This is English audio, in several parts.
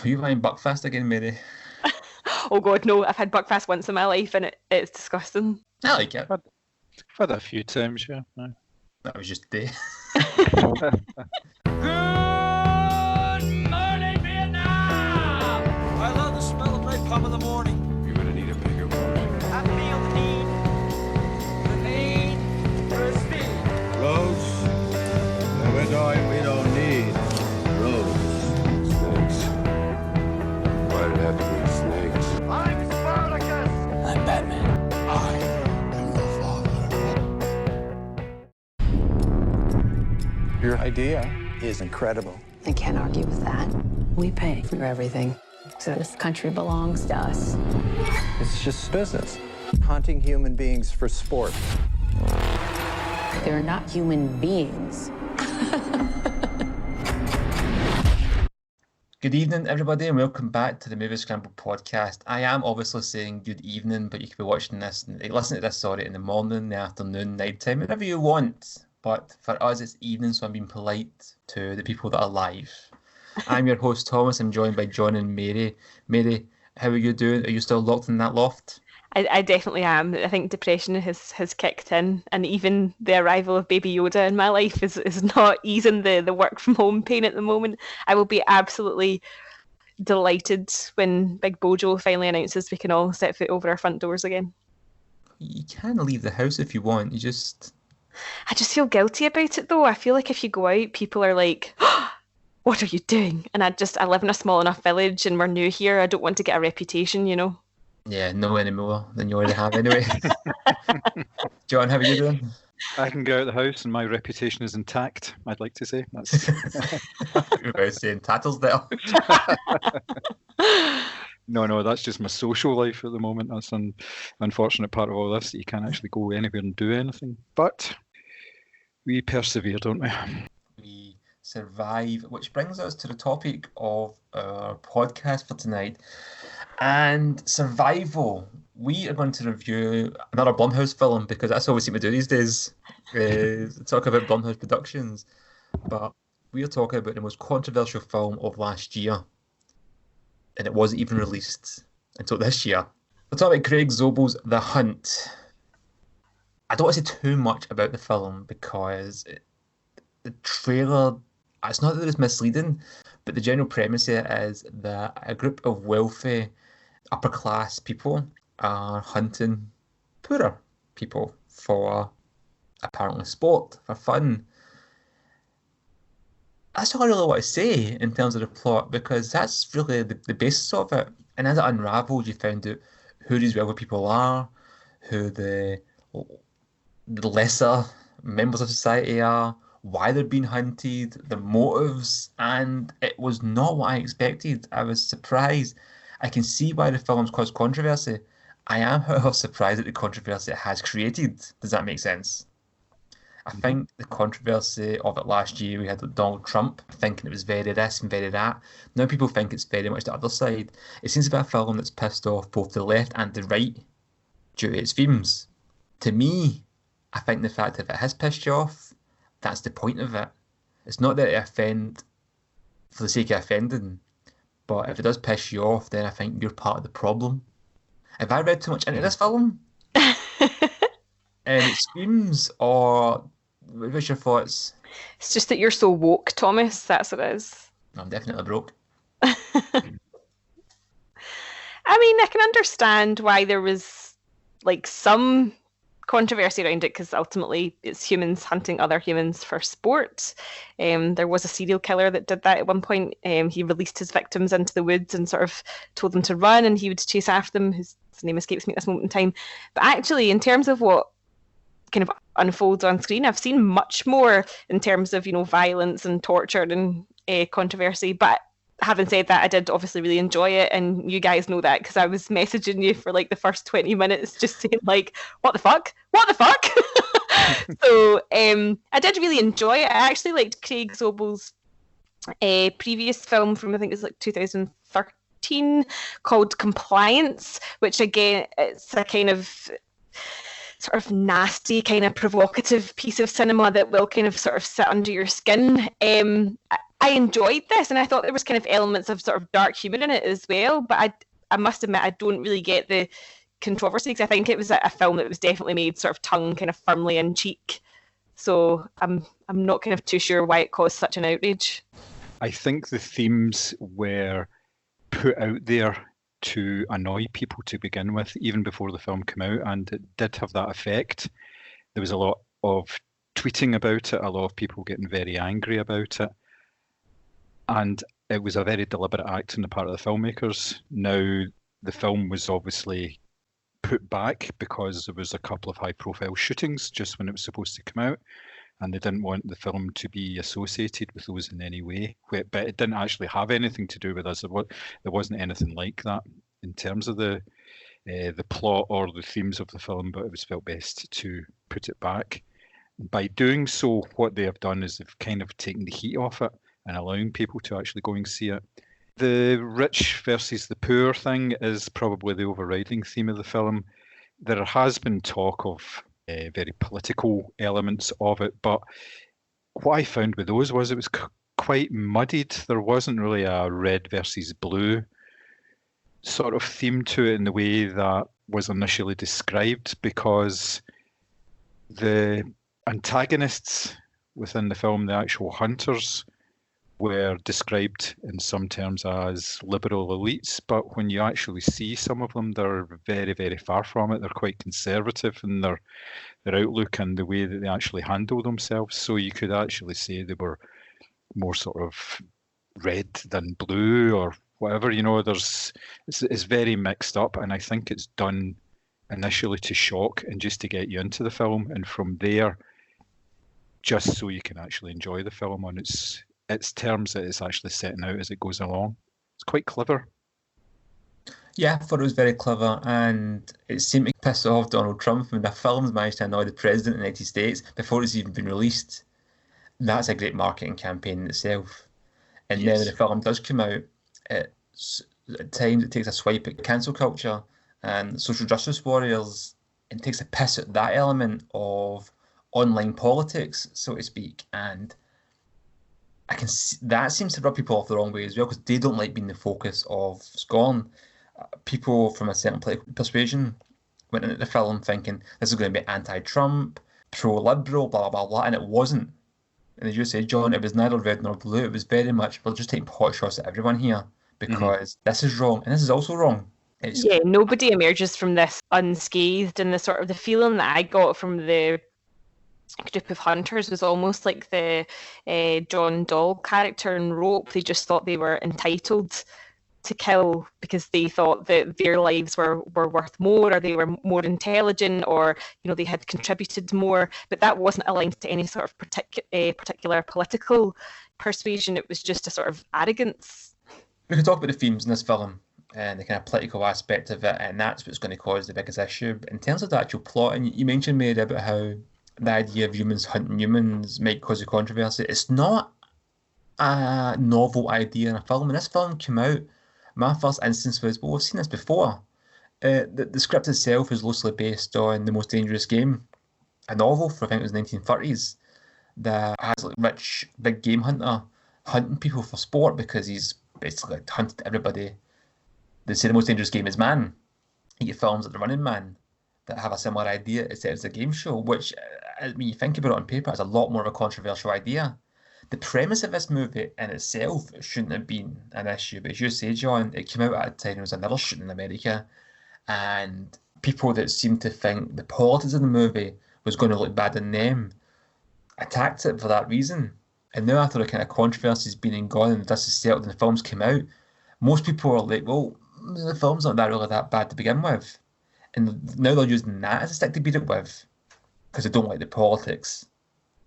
Are you buying Buckfast again, Mary? Oh God, no! I've had Buckfast once in my life, and it's disgusting. I like it. I've had it a few times, yeah. That was just day. Good morning, Vietnam! I love the smell of napalm in the morning. You're gonna need a bigger boat. I feel the need for speed. Roads. And we're going, we don't need roads. Snakes. Why'd it have to be snakes? I'm Spartacus! I'm Batman. I am your father. Your idea is incredible. I can't argue with that. We pay for everything. So this country belongs to us. It's just business. Hunting human beings for sport. They're not human beings. Good evening, everybody, and welcome back to the Moviescramble podcast. I am obviously saying good evening, but you could be watching this, listening to this, in the morning, the afternoon, night time, whatever you want. But for us, it's evening, so I'm being polite to the people that are live. I'm your host, Thomas. I'm joined by John and Mary. Mary, how are you doing? Are you still locked in that loft? I definitely am. I think depression has kicked in, and even the arrival of Baby Yoda in my life is not easing the work from home pain at the moment. I will be absolutely delighted when Big Bojo finally announces we can all set foot over our front doors again. You can leave the house if you want. I just feel guilty about it though. I feel like if you go out, people are like, oh, what are you doing? And I live in a small enough village and we're new here. I don't want to get a reputation, you know. Yeah, no any more than you already have anyway. John, how are you doing? I can go out the house and my reputation is intact, I'd like to say. That's You're about saying tattles there. No, that's just my social life at the moment. That's an unfortunate part of all this, that you can't actually go anywhere and do anything. But we persevere, don't we? We survive, which brings us to the topic of our podcast for tonight. And survival. We are going to review another Blumhouse film because that's all we seem to do these days, is talk about Blumhouse productions. But we are talking about the most controversial film of last year. And it wasn't even released until this year. We're talking about Craig Zobel's The Hunt. I don't want to say too much about the film because the trailer, it's not that it's misleading, but the general premise here is that a group of wealthy, upper-class people are hunting poorer people for apparently sport, for fun. That's all I really want to say in terms of the plot, because that's really the basis of it. And as it unravels, you find out who these wealthy people are, who the lesser members of society are, why they're being hunted, the motives, and it was not what I expected. I was surprised. I can see why the film's caused controversy. I am, however, surprised at the controversy it has created. Does that make sense? I think the controversy of it last year, we had Donald Trump thinking it was very this and very that. Now people think it's very much the other side. It seems to be a film that's pissed off both the left and the right due to its themes. To me, I think the fact that if it has pissed you off, that's the point of it. It's not that it offend for the sake of offending, but if it does piss you off, then I think you're part of the problem. Have I read too much into this film? Its themes, or what's your thoughts? It's just that you're so woke, Thomas. That's what it is. I'm definitely broke. I mean, I can understand why there was like some controversy around it, because ultimately it's humans hunting other humans for sport. There was a serial killer that did that at one point. He released his victims into the woods and sort of told them to run, and he would chase after them. His name escapes me at this moment in time. But actually, in terms of what kind of unfolds on screen, I've seen much more in terms of, violence and torture and controversy. But having said that, I did obviously really enjoy it, and you guys know that because I was messaging you for like the first 20 minutes just saying like, what the fuck? So I did really enjoy it. I actually liked Craig Zobel's previous film from, I think it's like 2013, called Compliance, which again, it's a kind of sort of nasty, kind of provocative piece of cinema that will kind of sort of sit under your skin. I enjoyed this, and I thought there was kind of elements of sort of dark humour in it as well. But I must admit, I don't really get the controversy, because I think it was a film that was definitely made sort of tongue kind of firmly in cheek. So I'm not kind of too sure why it caused such an outrage. I think the themes were put out there to annoy people to begin with, even before the film came out, and it did have that effect. There was a lot of tweeting about it, a lot of people getting very angry about it, and it was a very deliberate act on the part of the filmmakers. Now, the film was obviously put back because there was a couple of high-profile shootings just when it was supposed to come out, and they didn't want the film to be associated with those in any way. But it didn't actually have anything to do with us. There wasn't anything like that in terms of the plot or the themes of the film, but it was felt best to put it back. By doing so, what they have done is they've kind of taken the heat off it and allowing people to actually go and see it. The rich versus the poor thing is probably the overriding theme of the film. There has been talk of very political elements of it, but what I found with those was it was quite muddied. There wasn't really a red versus blue sort of theme to it in the way that was initially described, because the antagonists within the film, the actual hunters, were described in some terms as liberal elites, but when you actually see some of them, they're very, very far from it. They're quite conservative in their outlook and the way that they actually handle themselves. So you could actually say they were more sort of red than blue or whatever. You know, it's very mixed up, and I think it's done initially to shock and just to get you into the film, and from there, just so you can actually enjoy the film on its terms that it's actually setting out as it goes along. It's quite clever. Yeah, I thought it was very clever, and it seemed to piss off Donald Trump when the film's managed to annoy the president of the United States before it's even been released. That's a great marketing campaign in itself. And then when the film does come out, at times it takes a swipe at cancel culture and social justice warriors and takes a piss at that element of online politics, so to speak. And I can see that seems to rub people off the wrong way as well, because they don't like being the focus of scorn. People from a certain political persuasion went into the film thinking this is going to be anti-Trump, pro-liberal, blah, blah, blah, blah, and it wasn't. And as you said, John, it was neither red nor blue. It was very much, we're just taking pot shots at everyone here because this is wrong and this is also wrong. Yeah, nobody emerges from this unscathed, and the sort of the feeling that I got from the group of hunters was almost like the John Doll character in Rope. They just thought they were entitled to kill because they thought that their lives were worth more, or they were more intelligent, or they had contributed more. But that wasn't aligned to any sort of particular political persuasion. It was just a sort of arrogance. We can talk about the themes in this film and the kind of political aspect of it, and that's what's going to cause the biggest issue. In terms of the actual plot, and you mentioned, Mary, about how the idea of humans hunting humans might cause a controversy. It's not a novel idea in a film. When this film came out, my first instance was, well, we've seen this before. The script itself is loosely based on The Most Dangerous Game, a novel from, I think it was 1930s, that has like rich, big game hunter hunting people for sport because he's basically hunted everybody. They say The Most Dangerous Game is man. You get films like The Running Man that have a similar idea. It's set as a game show, which, when you think about it on paper, is a lot more of a controversial idea. The premise of this movie in itself shouldn't have been an issue, but as you say, John, it came out at a time there was another shooting in America, and people that seemed to think the politics of the movie was going to look bad on them attacked it for that reason. And now after the kind of controversy's been and gone and the dust is settled and the films came out, most people are like, well, the film's not really that bad to begin with. And now they're using that as a stick to beat it with because they don't like the politics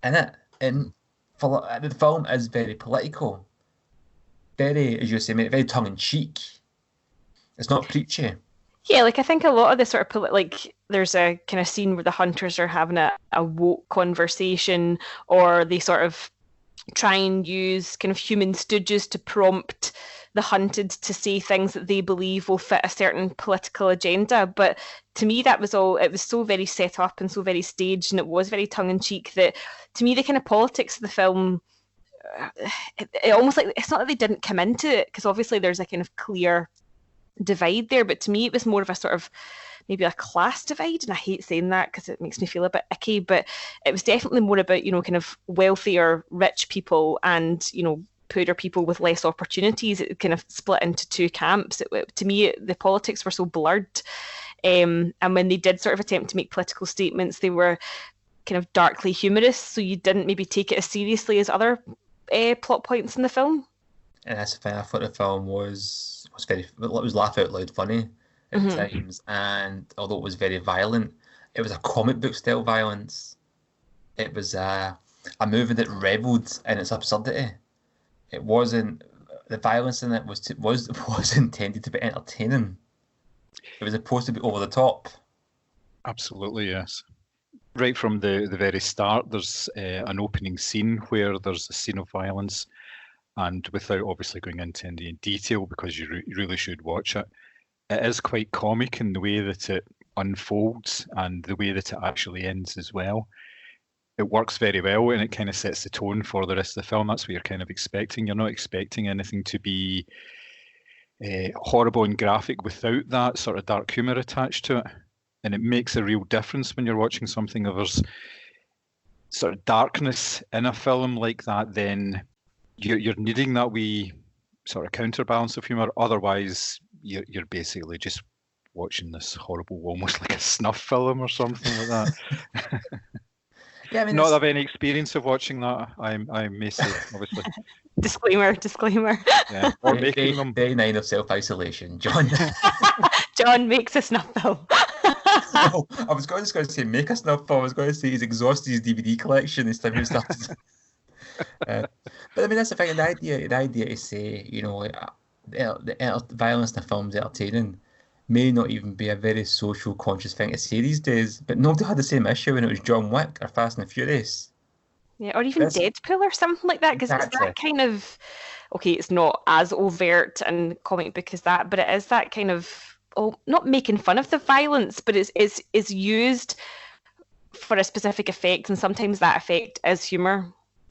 in it. And the film is very political, very, as you say, very tongue-in-cheek. It's not preachy. Yeah, like I think a lot of the sort of there's a kind of scene where the hunters are having a woke conversation, or they sort of try and use kind of human stooges to prompt the hunted to say things that they believe will fit a certain political agenda. But to me, it was so very set up and so very staged, and it was very tongue-in-cheek that, to me, the kind of politics of the film it almost like, it's not that they didn't come into it, because obviously there's a kind of clear divide there, but to me it was more of a sort of maybe a class divide, and I hate saying that because it makes me feel a bit icky, but it was definitely more about, kind of wealthier, rich people and, poorer people with less opportunities. It kind of split into two camps. To me, the politics were so blurred. And when they did sort of attempt to make political statements, they were kind of darkly humorous, so you didn't maybe take it as seriously as other plot points in the film. And that's the thing, I thought the film was laugh out loud funny at times, and although it was very violent, it was a comic book style violence. It was a movie that revelled in its absurdity. It wasn't, the violence in it was intended to be entertaining. It was supposed to be over the top. Absolutely, yes. Right from the very start, there's an opening scene where there's a scene of violence, and without obviously going into any detail, because you really should watch it, it is quite comic in the way that it unfolds and the way that it actually ends as well. It works very well, and it kind of sets the tone for the rest of the film. That's what you're kind of expecting. You're not expecting anything to be horrible and graphic without that sort of dark humour attached to it. And it makes a real difference when you're watching something. If there's sort of darkness in a film like that, then you're needing that wee sort of counterbalance of humour. Otherwise, you're basically just watching this horrible, almost like a snuff film or something like that. Yeah, I mean, not that I have any experience of watching that, I may say, obviously. Disclaimer. Yeah, or making them. Day 9 of self-isolation, John. John makes a snuff film. No, I was just going to say make a snuff film. I was going to say he's exhausted his DVD collection this time he started. But I mean, that's the thing. The idea to say, the violence in the film's entertaining may not even be a very social conscious thing to say these days. But nobody had the same issue when it was John Wick or Fast and the Furious. Yeah, or even Deadpool or something like that, because it's that kind of, okay, it's not as overt and comic book as that, but it is that kind of, not making fun of the violence, but it's used for a specific effect, and sometimes that effect is humour.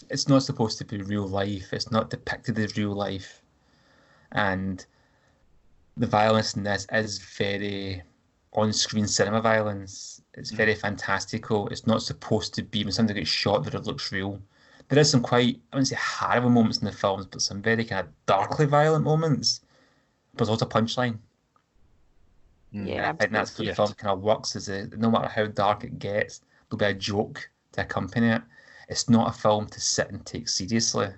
It's not supposed to be real life. It's not depicted as real life. And the violence in this is very on-screen cinema violence. It's very fantastical. It's not supposed to be, when something gets shot, that it looks real. There is some quite, I wouldn't say horrible moments in the films, but some very kind of darkly violent moments. But there's also punchline. Yeah, I think that's what the film kind of works, is no matter how dark it gets, there'll be a joke to accompany it. It's not a film to sit and take seriously.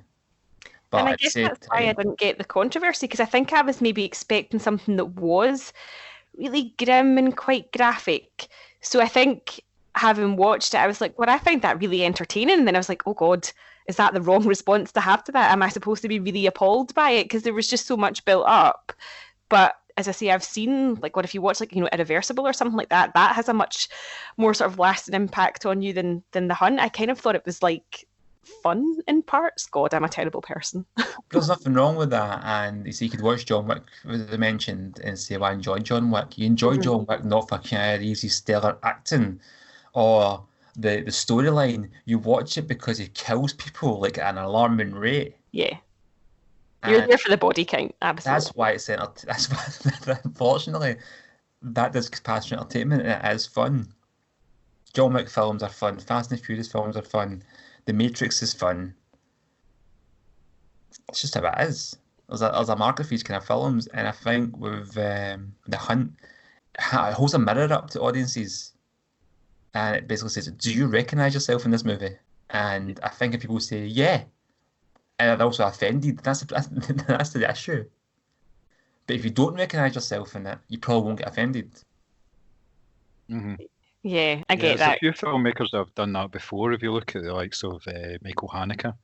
But and I guess that's why I didn't get the controversy, because I think I was maybe expecting something that was really grim and quite graphic. So I think, having watched it, I was like, well, I found that really entertaining. And then I was like, oh God, is that the wrong response to have to that? Am I supposed to be really appalled by it? Because there was just so much built up. But as I say, I've seen, like, what if you watch, like, Irreversible or something like that, that has a much more sort of lasting impact on you than The Hunt. I kind of thought it was, like, fun in parts. God, I'm a terrible person. There's nothing wrong with that. And you see, you could watch John Wick, as I mentioned, and say, well, I enjoyed John Wick. You enjoy John Wick not for Keanu Reeves' stellar acting or the storyline. You watch it because he kills people like at an alarming rate. Yeah. You're there for the body count, absolutely. That's why it's that's why, unfortunately, that does pass for entertainment, and it is fun. John Wick films are fun. Fast and Furious films are fun. The Matrix is fun. It's just how it is. There's a market for these kind of films, and I think with The Hunt, it holds a mirror up to audiences, and it basically says, do you recognise yourself in this movie? And I think if people say, yeah, and they're also offended, that's the issue. But if you don't recognise yourself in it, you probably won't get offended. Mm-hmm. Yeah, I get that. There's a few filmmakers that have done that before. If you look at the likes of Michael Haneke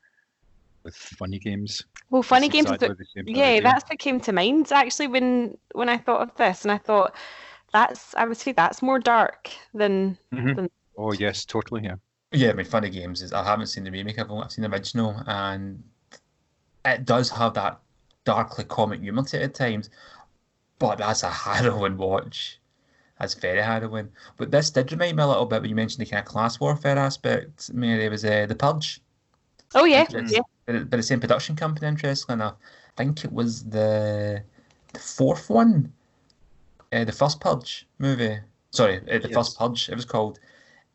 with Funny Games. Well, Funny Games, exactly that's what came to mind actually when I thought of this, and I thought I would say that's more dark than. Oh yes, totally, yeah. Yeah, I mean, Funny Games is. I haven't seen the remake. I've seen the original, and it does have that darkly comic humour to it at times, but that's a harrowing watch. That's very harrowing. But this did remind me a little bit when you mentioned the kind of class warfare aspect, Mary. It was The Purge. Oh yeah, by the same production company, interestingly enough. I think it was the fourth one, the first Purge movie. Sorry, the first Yes. Purge, it was called.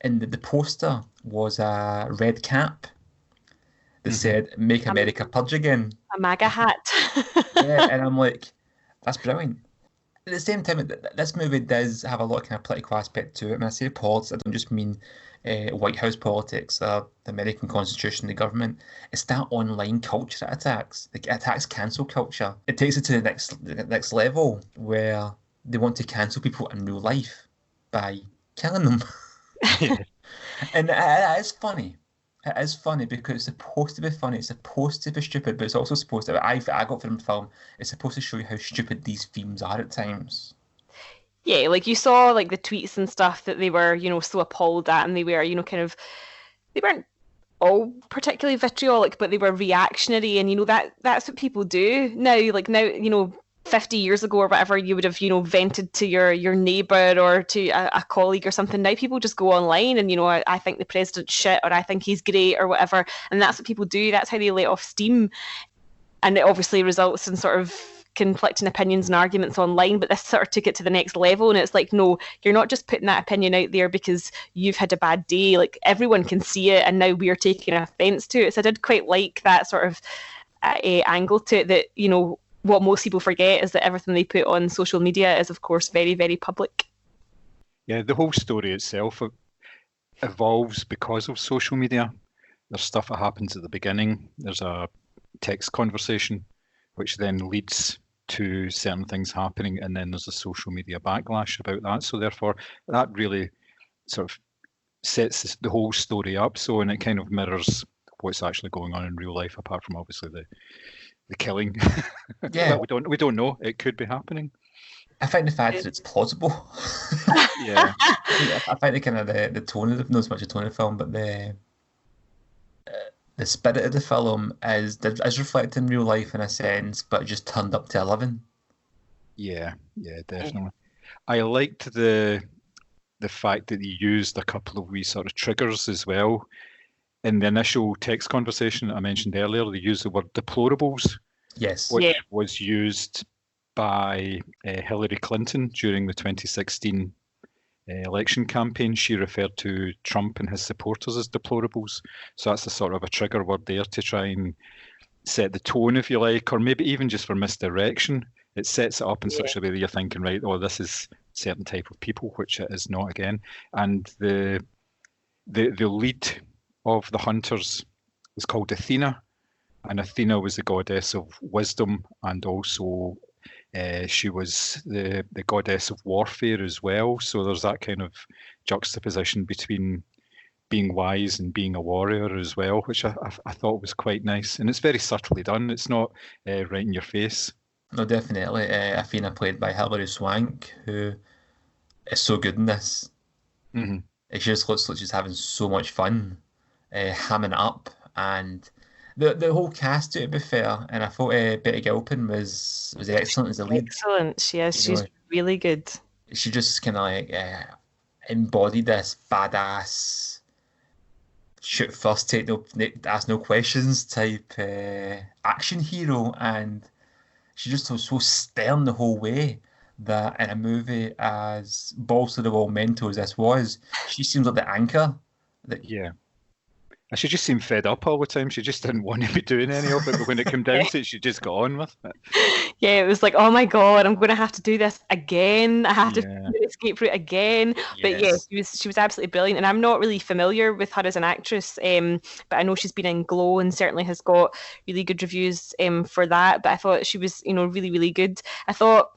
And the poster was a red cap that said "Make America Purge Again." A MAGA hat. Yeah, and I'm like, that's brilliant. At the same time, this movie does have a lot of kind of political aspect to it. When I say politics, I don't just mean White House politics, the American Constitution, the government. It's that online culture that attacks. Like, it attacks cancel culture. It takes it to the next level where they want to cancel people in real life by killing them. And it is funny. It is funny because it's supposed to be funny. It's supposed to be stupid, but it's also supposed to. I got from the film. It's supposed to show you how stupid these themes are at times. Yeah, like you saw like the tweets and stuff that they were, so appalled at, and they were, they weren't all particularly vitriolic, but they were reactionary, and that's what people do now. Like now, 50 years ago or whatever, you would have, vented to your neighbour or to a colleague or something. Now people just go online and, I think the president's shit, or I think he's great, or whatever. And that's what people do. That's how they let off steam. And it obviously results in sort of conflicting opinions and arguments online, but this sort of took it to the next level. And it's like, no, you're not just putting that opinion out there because you've had a bad day. Like, everyone can see it, and now we're taking offence to it. So I did quite like that sort of angle to it, that, what most people forget is that everything they put on social media is, of course, very, very public. Yeah, the whole story itself evolves because of social media. There's stuff that happens at the beginning. There's a text conversation, which then leads to certain things happening, and then there's a social media backlash about that. So therefore, that really sort of sets the whole story up. So, and it kind of mirrors what's actually going on in real life, apart from obviously the killing. Yeah. we don't know. It could be happening. I find the fact that it's plausible. Yeah. I find the kind of the tone of the, not as much the tone of the film, but the spirit of the film is reflected in real life in a sense, but just turned up to 11. Yeah, definitely. I liked the fact that he used a couple of wee sort of triggers as well. In the initial text conversation I mentioned earlier, they used the word deplorables, yes, which was used by Hillary Clinton during the 2016 election campaign. She referred to Trump and his supporters as deplorables. So that's a sort of a trigger word there to try and set the tone, if you like, or maybe even just for misdirection. It sets it up in such a way that you're thinking, right, oh, this is a certain type of people, which it is not again. And the lead of the hunters was called Athena, and Athena was the goddess of wisdom, and also she was the goddess of warfare as well. So there's that kind of juxtaposition between being wise and being a warrior as well, which I thought was quite nice. And it's very subtly done. It's not right in your face. No, definitely. Athena, played by Hilary Swank, who is so good in this. Mm-hmm. It just looks like she's having so much fun, hamming it up, and the whole cast, to be fair. And I thought Betty Gilpin was excellent as the lead. Excellent, she is. She's really good. She just kind of like embodied this badass, shoot first, ask no questions type action hero, and she just was so stern the whole way that in a movie as balls to the wall mental as this was, she seems like the anchor. Yeah. And she just seemed fed up all the time. She just didn't want to be doing any of it, but when it came down to it, she just got on with it. Yeah, it was like, oh my God, I'm going to have to do this again. I have to do the escape route again. But yeah, she was absolutely brilliant. And I'm not really familiar with her as an actress, but I know she's been in Glow and certainly has got really good reviews for that. But I thought she was, really, really good. I thought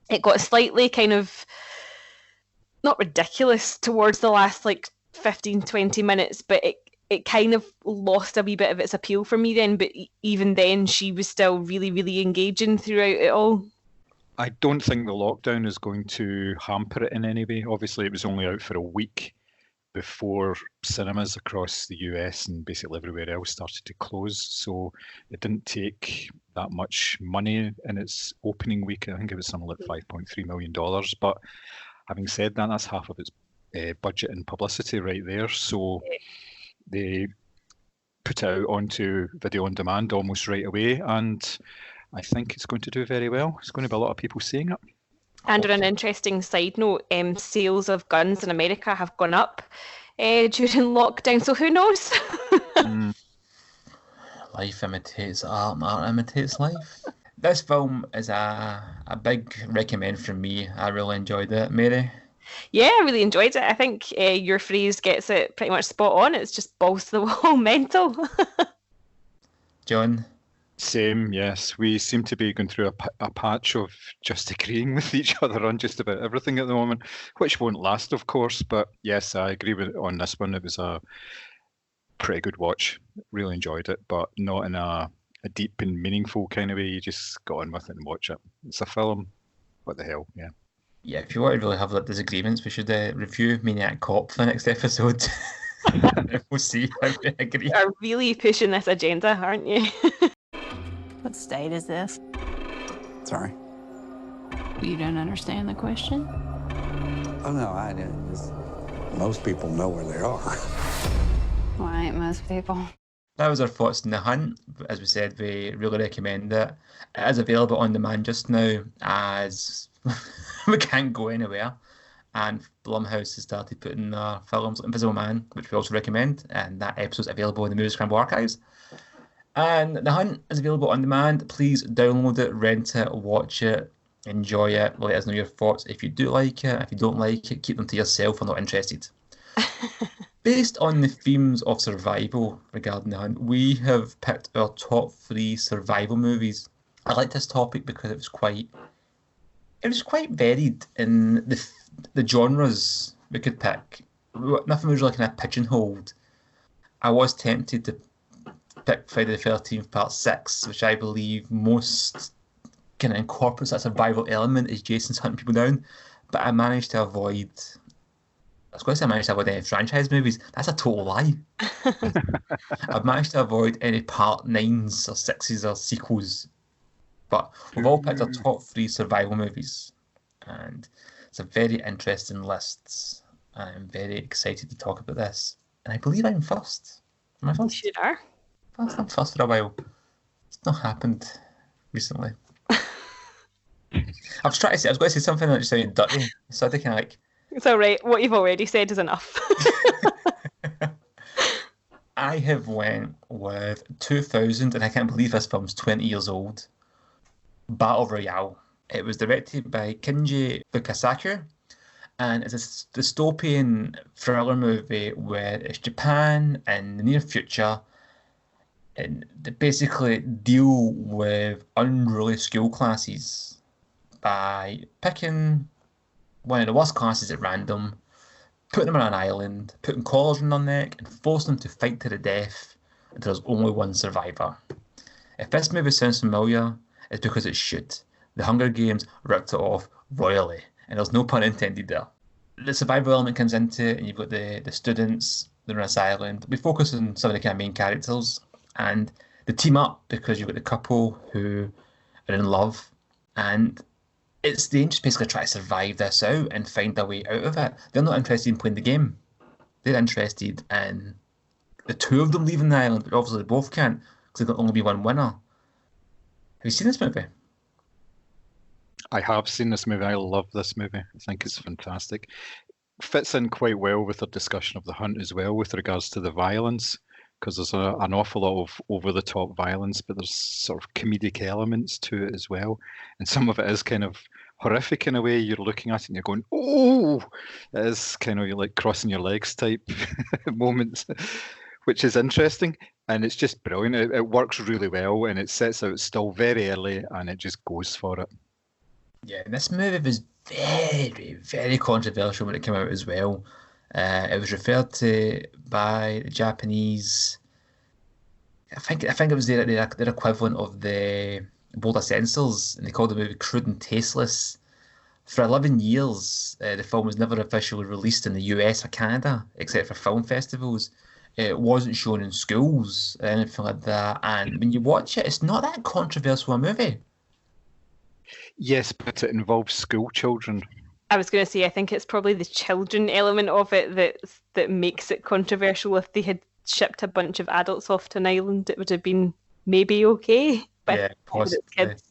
it got slightly kind of, not ridiculous towards the last 15, 20 minutes, but it kind of lost a wee bit of its appeal for me then, but even then she was still really, really engaging throughout it all. I don't think the lockdown is going to hamper it in any way. Obviously, it was only out for a week before cinemas across the US and basically everywhere else started to close. So it didn't take that much money in its opening week. I think it was something like $5.3 million. But having said that, that's half of its budget and publicity right there. So put it out onto video on demand almost right away, and I think it's going to do very well. There's going to be a lot of people seeing it. And on an interesting side note, sales of guns in America have gone up during lockdown, so who knows? Life imitates art and art imitates life. This film is a big recommend from me. I really enjoyed it. Mary? Yeah, I really enjoyed it. I think your phrase gets it pretty much spot on. It's just balls to the wall mental. John? Same, yes. We seem to be going through a patch of just agreeing with each other on just about everything at the moment, which won't last, of course. But yes, I agree with on this one. It was a pretty good watch. Really enjoyed it, but not in a deep and meaningful kind of way. You just go on with it and watch it. It's a film. What the hell, yeah. Yeah, if you want to really have like disagreements, we should review Maniac Cop for the next episode. And we'll see how we agree. You are really pushing this agenda, aren't you? What state is this? Sorry. You don't understand the question? Oh, no, I didn't. Most people know where they are. Why ain't most people? That was our thoughts on The Hunt. As we said, we really recommend it. It is available on demand just now, as we can't go anywhere. And Blumhouse has started putting films like Invisible Man, which we also recommend, and that episode's available in the Moviescramble archives. And The Hunt is available on demand. Please download it, rent it, watch it, enjoy it. Let us know your thoughts. If you do like it, if you don't like it, keep them to yourself. We're not interested. Based on the themes of survival regarding The Hunt, we have picked our top 3 survival movies. I like this topic because it was quite varied in the genres we could pick. Nothing was really kind of pigeonholed. I was tempted to pick Friday the 13th Part 6, which I believe most kind of incorporates that survival element as Jason's hunting people down, but I managed to avoid... I was going to say I managed to avoid any franchise movies. That's a total lie. I've managed to avoid any Part 9s or 6s or sequels. But we've all picked our top 3 survival movies. And it's a very interesting list. I'm very excited to talk about this. And I believe I'm first. Am I first? You are. I'm first for a while. It's not happened recently. I was going to say something that just sounded dirty. So I think It's all right. What you've already said is enough. I have went with 2000, and I can't believe this film's 20 years old. Battle Royale. It was directed by Kinji Fukasaku, and it's a dystopian thriller movie where it's Japan in the near future, and they basically deal with unruly school classes by picking one of the worst classes at random, putting them on an island, putting collars on their neck, and forcing them to fight to the death until there's only one survivor. If this movie sounds familiar, it's because it should. The Hunger Games ripped it off royally, and there's no pun intended there. The survival element comes into it, and you've got the students, they're on this island. We focus on some of the kind of main characters, and they team up because you've got the couple who are in love, and they just basically try to survive this out and find their way out of it. They're not interested in playing the game. They're interested in the two of them leaving the island, but obviously they both can't because there can only be one winner. Have you seen this movie? I have seen this movie. I love this movie. I think it's fantastic. Fits in quite well with our discussion of The Hunt as well with regards to the violence, because there's an awful lot of over-the-top violence, but there's sort of comedic elements to it as well. And some of it is kind of horrific in a way. You're looking at it and you're going, oh! It is kind of like crossing your legs type moments, which is interesting. And it's just brilliant. It works really well, and it sets out still very early, and it just goes for it. Yeah, this movie was very, very controversial when it came out as well. It was referred to by the Japanese. I think it was their equivalent of the Board of Censors, and they called the movie crude and tasteless. For 11 years, the film was never officially released in the US or Canada, except for film festivals. It wasn't shown in schools or anything like that. And when you watch it, it's not that controversial a movie. Yes, but it involves school children. I was going to say, I think it's probably the children element of it that makes it controversial. If they had shipped a bunch of adults off to an island, it would have been maybe okay. But Yeah, it's possibly. kids.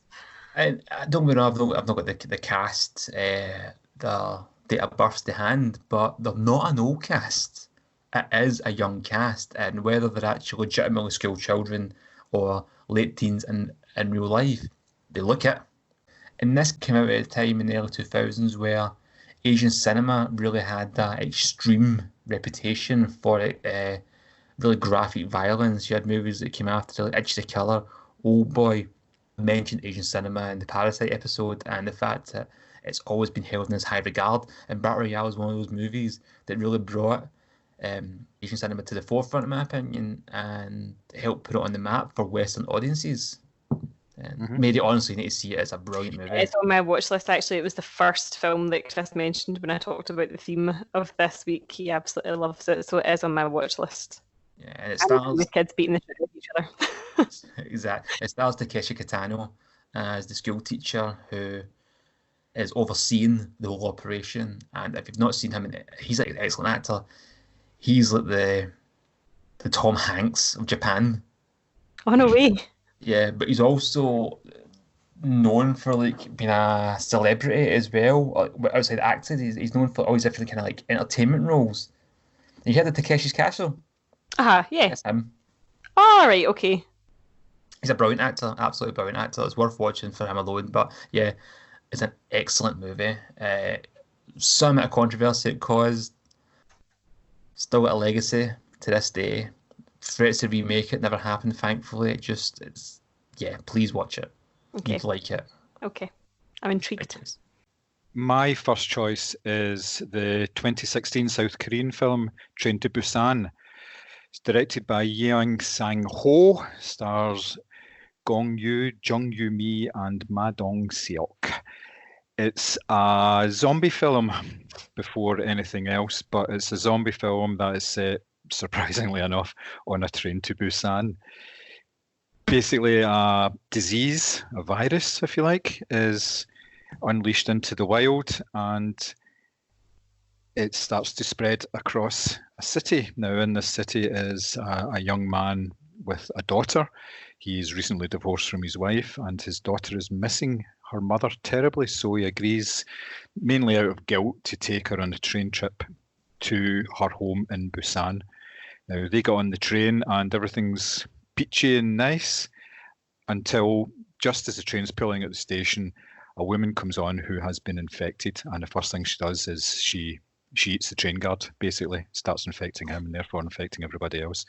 And don't get me wrong, I've not got the cast, the date of births to hand, but they're not an old cast. It is a young cast, and whether they're actually legitimately school children or late teens in real life, they look it. And this came out at a time in the early 2000s where Asian cinema really had that extreme reputation for really graphic violence. You had movies that came after, like Itchy the Killer, Old Boy, mentioned Asian cinema in the Parasite episode, and the fact that it's always been held in this high regard. And Battle Royale is one of those movies that really brought Asian cinema to the forefront, in my opinion, and helped put it on the map for Western audiences. And made it, honestly, you need to see it. It's a brilliant movie. It's on my watch list, actually. It was the first film that Chris mentioned when I talked about the theme of this week. He absolutely loves it, so it is on my watch list. Yeah, and it And stars the kids beating the shit out of each other. exactly. It stars Takeshi Kitano as the school teacher who is overseeing the whole operation. And if you've not seen him, he's like an excellent actor. He's like the Tom Hanks of Japan. Oh, no way. Yeah, but he's also known for like being a celebrity as well. Outside acting, he's known for always different kind of like entertainment roles. You heard of Takeshi's Castle? Yeah. That's him. All right, okay. He's a brilliant actor, absolutely brilliant actor. It's worth watching for him alone. But yeah, it's an excellent movie. Some amount of controversy it caused. Still got a legacy to this day. Threats to remake it never happened, thankfully. Please watch it. Okay. You'd like it. Okay. I'm intrigued. My first choice is the 2016 South Korean film Train to Busan. It's directed by Yeong Sang-ho, stars Gong Yoo, Jung Yoo Mi, and Ma Dong Seok. It's a zombie film before anything else, but it's a zombie film that is set, surprisingly enough, on a train to Busan. Basically, a disease, a virus, if you like, is unleashed into the wild, and it starts to spread across a city. Now, in this city is a young man with a daughter. He's recently divorced from his wife, and his daughter is missing her mother terribly, so he agrees, mainly out of guilt, to take her on a train trip to her home in Busan. Now, they got on the train and everything's peachy and nice until just as the train's pulling at the station, a woman comes on who has been infected, and the first thing she does is she eats the train guard, basically, starts infecting him and therefore infecting everybody else.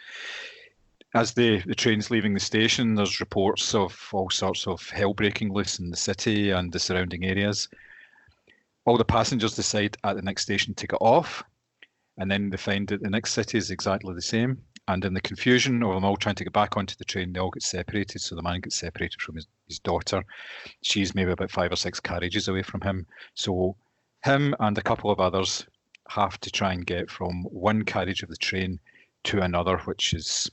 As the train's leaving the station, there's reports of all sorts of hell breaking loose in the city and the surrounding areas. All the passengers decide at the next station to get off, and then they find that the next city is exactly the same. And in the confusion of them all trying to get back onto the train, they all get separated. So the man gets separated from his daughter. She's maybe about 5 or 6 carriages away from him. So him and a couple of others have to try and get from one carriage of the train to another, which is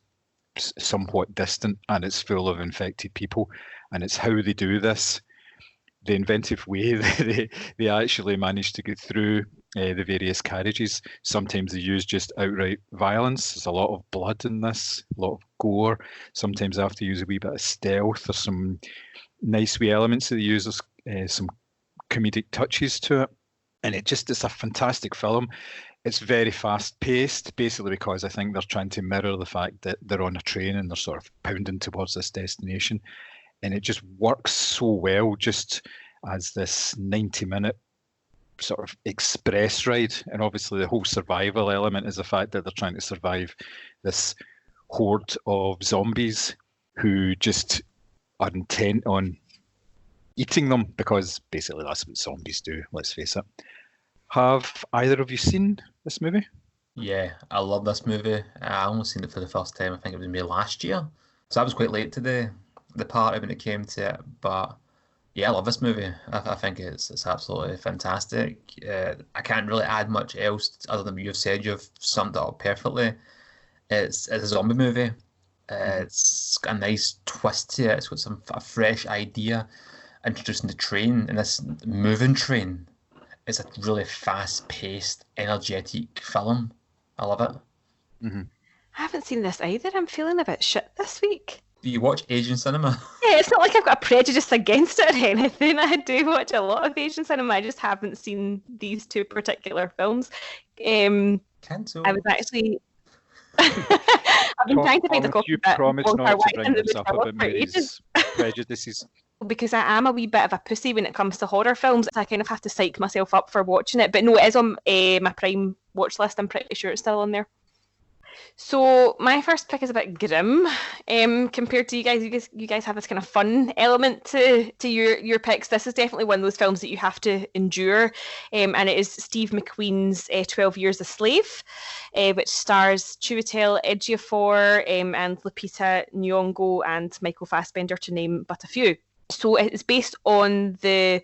somewhat distant, and it's full of infected people. And it's how they do this, the inventive way they actually manage to get through the various carriages. Sometimes they use just outright violence. There's a lot of blood in this, a lot of gore. Sometimes they have to use a wee bit of stealth. There's some nice wee elements that they use. There's some comedic touches to it. And it's a fantastic film. It's very fast paced, basically because I think they're trying to mirror the fact that they're on a train and they're sort of pounding towards this destination. And it just works so well, just as this 90-minute sort of express ride. And obviously the whole survival element is the fact that they're trying to survive this horde of zombies who just are intent on eating them, because basically that's what zombies do, let's face it. Have either of you seen this movie? Yeah, I love this movie. I almost seen it for the first time. I think it was maybe last year. So I was quite late to the party when it came to it. But yeah, I love this movie. I think it's absolutely fantastic. I can't really add much else other than what you've said. You've summed it up perfectly. It's a zombie movie. It's got a nice twist to it. It's got a fresh idea, introducing the train, and this moving train. It's a really fast-paced, energetic film. I love it. Mm-hmm. I haven't seen this either. I'm feeling a bit shit this week. Do you watch Asian cinema? Yeah, it's not like I've got a prejudice against it or anything. I do watch a lot of Asian cinema. I just haven't seen these two particular films. Cancel. I was actually. I've been trying to find a copy You of it. promise Walter not to White bring and the this up Witch about for ages. Mary's prejudices. Because I am a wee bit of a pussy when it comes to horror films. I kind of have to psych myself up for watching it. But no, it is on my Prime watch list. I'm pretty sure it's still on there. So my first pick is a bit grim compared to you guys. You guys have this kind of fun element to your picks. This is definitely one of those films that you have to endure, and it is Steve McQueen's 12 Years a Slave, which stars Chiwetel Ejiofor and Lupita Nyong'o and Michael Fassbender, to name but a few. So it's based on the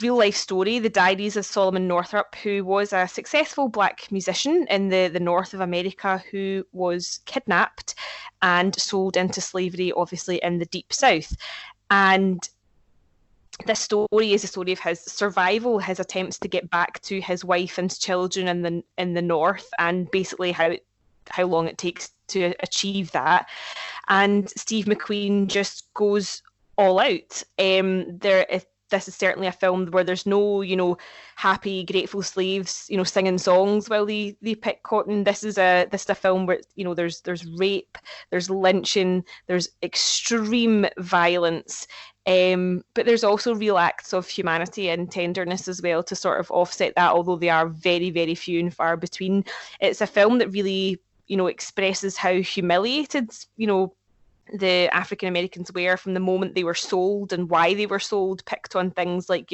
real life story, the diaries of Solomon Northup, who was a successful black musician in the north of America who was kidnapped and sold into slavery, obviously in the deep south. And this story is a story of his survival, his attempts to get back to his wife and children in the north, and basically how long it takes to achieve that. And Steve McQueen just goes all out. This is certainly a film where there's no, happy, grateful slaves, singing songs while they pick cotton. This is a film where, there's rape, there's lynching, there's extreme violence, but there's also real acts of humanity and tenderness as well to sort of offset that, although they are very, very few and far between. It's a film that really, expresses how humiliated, the African Americans were from the moment they were sold and why they were sold, picked on things like,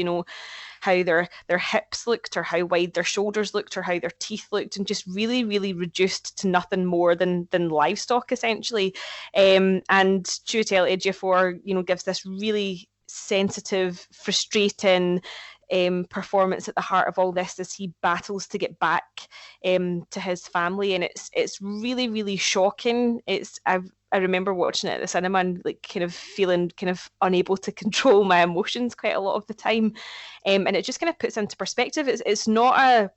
how their hips looked or how wide their shoulders looked or how their teeth looked, and just really, really reduced to nothing more than livestock, essentially. And Chiwetel Ejiofor, gives this really sensitive, frustrating performance at the heart of all this as he battles to get back to his family, and it's really, really shocking. I remember watching it at the cinema and kind of feeling kind of unable to control my emotions quite a lot of the time, and it just kind of puts into perspective. It's not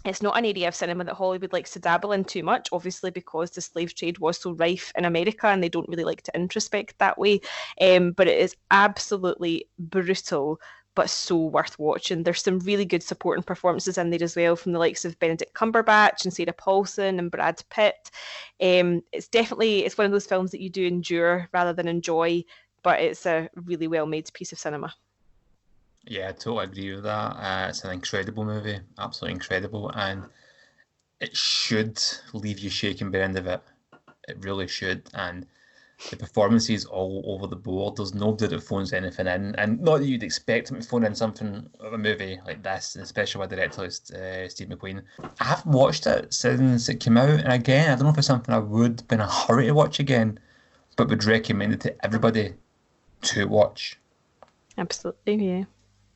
an area of cinema that Hollywood likes to dabble in too much, obviously because the slave trade was so rife in America and they don't really like to introspect that way. But it is absolutely brutal, but so worth watching. There's some really good supporting performances in there as well from the likes of Benedict Cumberbatch and Sarah Paulson and Brad Pitt. It's one of those films that you do endure rather than enjoy, but it's a really well-made piece of cinema. Yeah, I totally agree with that. It's an incredible movie, absolutely incredible, and it should leave you shaking by the end of it. It really should, and the performances all over the board. There's nobody that phones anything in, and not that you'd expect him to phone in something of a movie like this, especially with director Steve McQueen. I haven't watched it since it came out, and again, I don't know if it's something I would be in a hurry to watch again, but would recommend it to everybody to watch. Absolutely, yeah.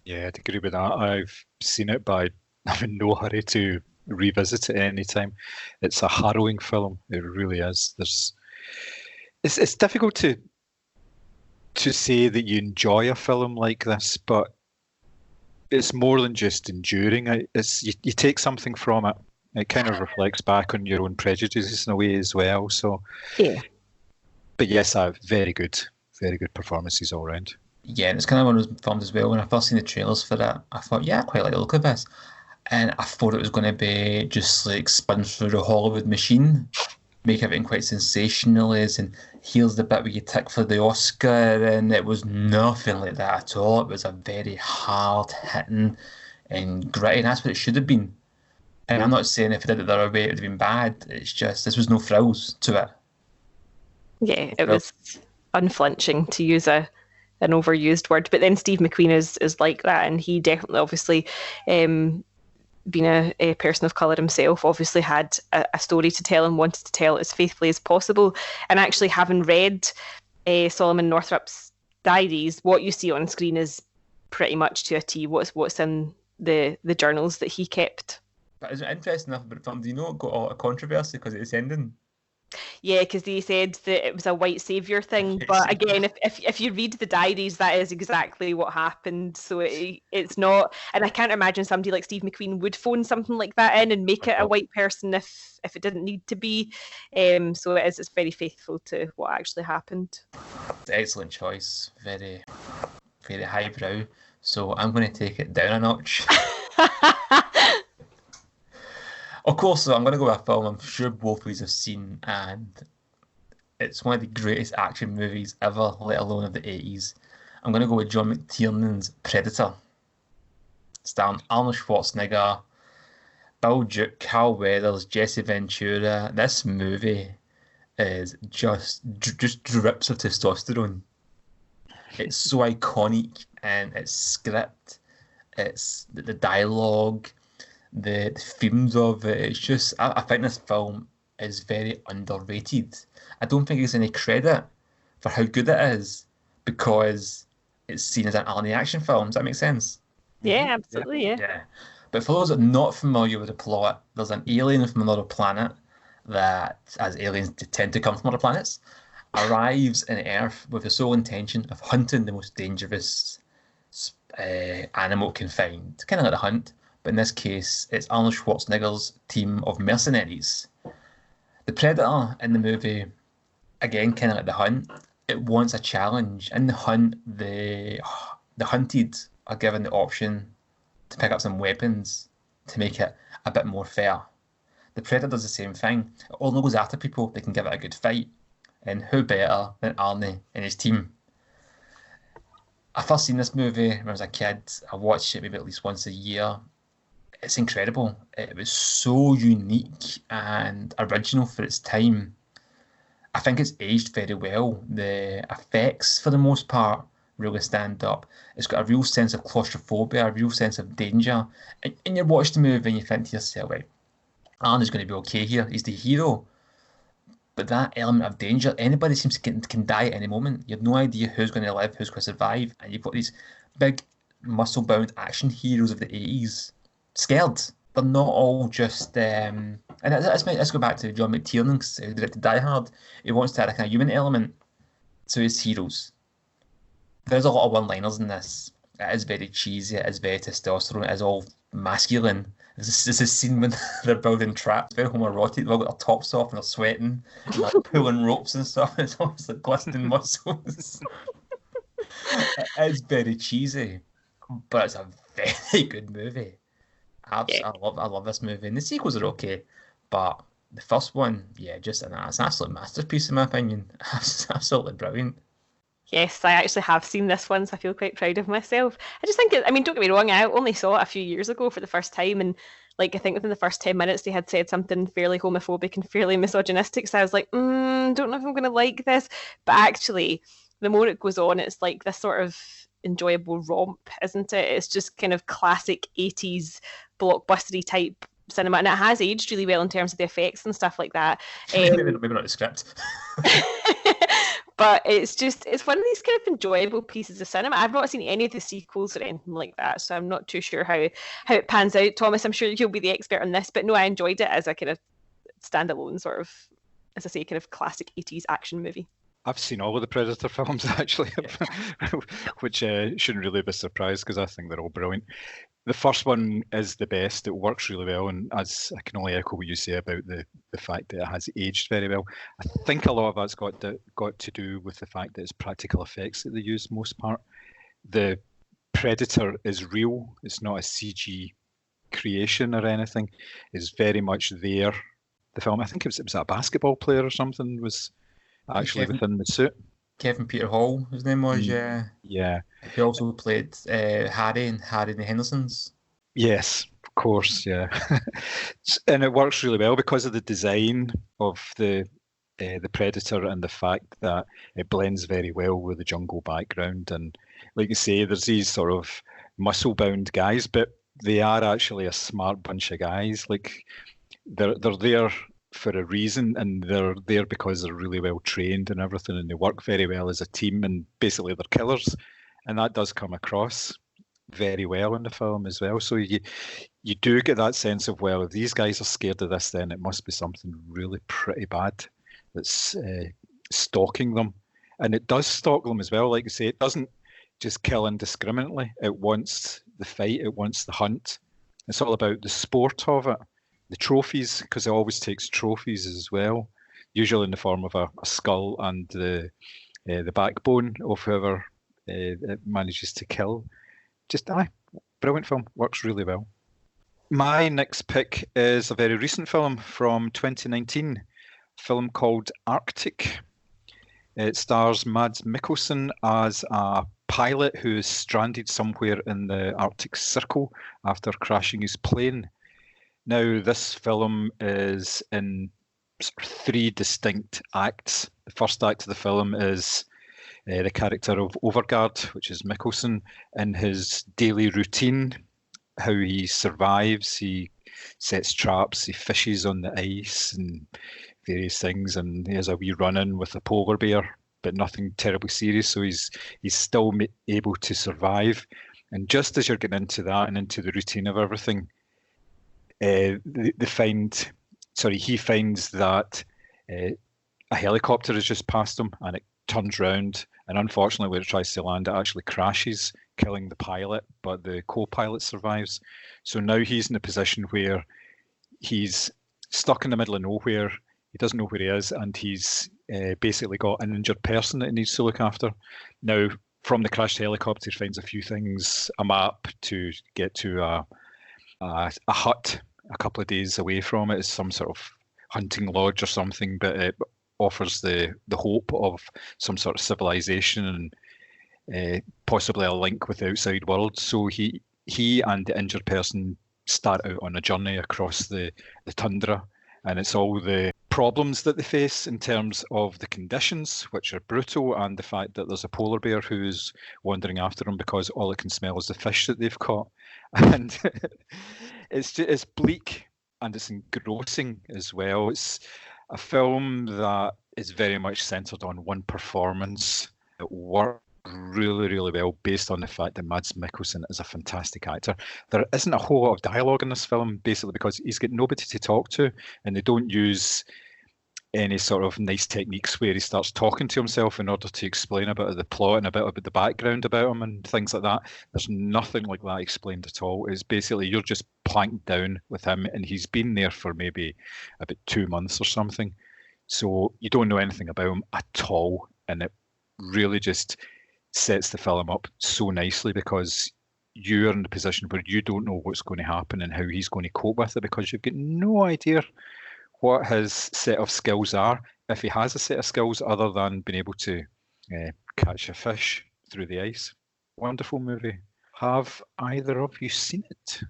Yeah, I'd agree with that. I've seen it, but I'm in no hurry to revisit it any time. It's a harrowing film. It really is. It's difficult to say that you enjoy a film like this, but it's more than just enduring. You take something from it. It kind of reflects back on your own prejudices in a way as well. So, yeah. But yes, very good performances all round. Yeah, and it's kind of one of those films as well. When I first seen the trailers for it, I thought, yeah, I quite like the look of this. And I thought it was going to be just like spun through the Hollywood machine, make everything quite sensationalist, and here's the bit where you tick for the Oscar, and it was nothing like that at all. It was a very hard-hitting and gritty, and that's what it should have been. And I'm not saying if it did it the other way, it would have been bad. It's just, this was no frills to it. Yeah, it was unflinching, to use an overused word. But then Steve McQueen is like that, and he definitely, obviously, being a person of colour himself, obviously had a story to tell and wanted to tell it as faithfully as possible. And actually, having read Solomon Northup's diaries, what you see on screen is pretty much to a T what's in the journals that he kept. But it's interesting enough about the film. Do you know it got a lot of controversy because of its ending? Yeah, because they said that it was a white savior thing, but again, if you read the diaries, that is exactly what happened. So it's not, and I can't imagine somebody like Steve McQueen would phone something like that in and make it a white person if it didn't need to be. So it's very faithful to what actually happened. Excellent choice, very, very highbrow. So I'm going to take it down a notch. Of course, so I'm going to go with a film I'm sure both of you have seen, and it's one of the greatest action movies ever, let alone of the 80s. I'm going to go with John McTiernan's Predator, starring Arnold Schwarzenegger, Bill Duke, Carl Weathers, Jesse Ventura. This movie is just drips of testosterone. It's so iconic, and its script, it's the dialogue, the themes of it. It's just, I think this film is very underrated. I don't think it's any credit for how good it is because it's seen as an Arnie action film. Does that make sense? Yeah, absolutely, yeah. But for those that are not familiar with the plot, there's an alien from another planet that, as aliens tend to come from other planets, arrives on Earth with the sole intention of hunting the most dangerous animal can find. Kind of like The Hunt. But in this case, it's Arnold Schwarzenegger's team of mercenaries. The Predator in the movie, again, kind of like The Hunt, it wants a challenge. In The Hunt, the hunted are given the option to pick up some weapons to make it a bit more fair. The Predator does the same thing. It only goes after people that can give it a good fight. And who better than Arnie and his team? I first seen this movie when I was a kid. I watched it maybe at least once a year. It's incredible. It was so unique and original for its time. I think it's aged very well. The effects, for the most part, really stand up. It's got a real sense of claustrophobia, a real sense of danger. And you watch the movie and you think to yourself, right, Arnie's going to be okay here. He's the hero. But that element of danger, anybody seems to can die at any moment. You have no idea who's going to live, who's going to survive. And you've got these big, muscle-bound action heroes of the 80s scared. They're not all just... and let's go back to John McTiernan, who directed Die Hard. He wants to add a kind of human element to his heroes. There's a lot of one-liners in this. It is very cheesy, it is very testosterone, it is all masculine. There's a scene when they're building traps, very homoerotic, they've all got their tops off and they're sweating, and like pulling ropes and stuff. It's almost like glistening muscles. It is very cheesy, but it's a very good movie. I love this movie, and the sequels are okay, but the first one, it's an absolute masterpiece in my opinion. It's absolutely brilliant. Yes, I actually have seen this one, so I feel quite proud of myself. I just think don't get me wrong, I only saw it a few years ago for the first time, and I think within the first 10 minutes they had said something fairly homophobic and fairly misogynistic, so I was like, don't know if I'm going to like this. But actually, the more it goes on, it's like this sort of enjoyable romp, isn't it? It's just kind of classic 80s blockbustery type cinema, and it has aged really well in terms of the effects and stuff like that. Maybe not the script. But it's one of these kind of enjoyable pieces of cinema. I've not seen any of the sequels or anything like that, so I'm not too sure how it pans out. Thomas, I'm sure you'll be the expert on this, but no, I enjoyed it as a kind of standalone sort of, as I say, kind of classic 80s action movie. I've seen all of the Predator films, actually, which shouldn't really be surprised because I think they're all brilliant. The first one is the best. It works really well, and as I can only echo what you say about the fact that it has aged very well. I think a lot of that's got to do with the fact that it's practical effects that they use most part. The Predator is real. It's not a CG creation or anything. It's very much there. The film, I think it was a basketball player or something, was actually within the suit. Kevin Peter Hall, his name was, Yeah. He also played Harry and the Hendersons. Yes, of course, yeah. And it works really well because of the design of the Predator and the fact that it blends very well with the jungle background. And like you say, there's these sort of muscle-bound guys, but they are actually a smart bunch of guys. Like they're there for a reason, and they're there because they're really well trained and everything, and they work very well as a team, and basically they're killers, and that does come across very well in the film as well. So you do get that sense of, well, if these guys are scared of this, then it must be something really pretty bad that's stalking them. And it does stalk them as well. Like you say, it doesn't just kill indiscriminately. It wants the fight. It wants the hunt. It's all about the sport of it. The trophies, because it always takes trophies as well, usually in the form of a skull and the backbone of whoever it manages to kill. Just brilliant film, works really well. My next pick is a very recent film from 2019, a film called Arctic. It stars Mads Mikkelsen as a pilot who is stranded somewhere in the Arctic Circle after crashing his plane. Now, this film is in sort of 3 distinct acts. The first act of the film is the character of Overgaard, which is Mikkelsen, in his daily routine, how he survives. He sets traps, he fishes on the ice and various things, and he has a wee run-in with a polar bear, but nothing terribly serious, so he's still able to survive. And just as you're getting into that and into the routine of everything, he finds that a helicopter has just passed him, and it turns round, and unfortunately where it tries to land, it actually crashes, killing the pilot, but the co-pilot survives. So now he's in a position where he's stuck in the middle of nowhere. He doesn't know where he is, and he's basically got an injured person that he needs to look after. Now, from the crashed helicopter, he finds a few things, a map to get to a hut a couple of days away from it. It's some sort of hunting lodge or something, but it offers the hope of some sort of civilization and possibly a link with the outside world. So he and the injured person start out on a journey across the tundra, and it's all the problems that they face in terms of the conditions, which are brutal, and the fact that there's a polar bear who's wandering after them because all it can smell is the fish that they've caught. And it's bleak and it's engrossing as well. It's a film that is very much centered on one performance. It works really, really well based on the fact that Mads Mikkelsen is a fantastic actor. There isn't a whole lot of dialogue in this film, basically because he's got nobody to talk to, and they don't use any sort of nice techniques where he starts talking to himself in order to explain a bit of the plot and a bit about the background about him and things like that. There's nothing like that explained at all. It's basically you're just planked down with him, and he's been there for maybe about 2 months or something. So you don't know anything about him at all, and it really just sets the film up so nicely because you're in the position where you don't know what's going to happen and how he's going to cope with it, because you've got no idea what his set of skills are, if he has a set of skills other than being able to catch a fish through the ice. Wonderful movie. Have either of you seen it?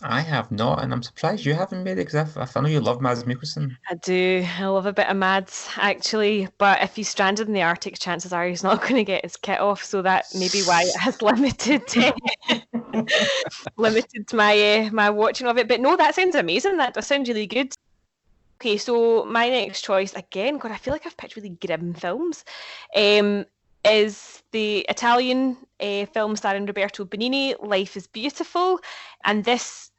I have not, and I'm surprised you haven't made it, because I know you love Mads Mikkelsen. I do. I love a bit of Mads, actually. But if he's stranded in the Arctic, chances are he's not going to get his kit off. So that may be why it has limited my watching of it. But no, that sounds amazing. That does sound really good. Okay, so my next choice, again, God, I feel like I've picked really grim films, is the Italian film starring Roberto Benigni, Life is Beautiful. And this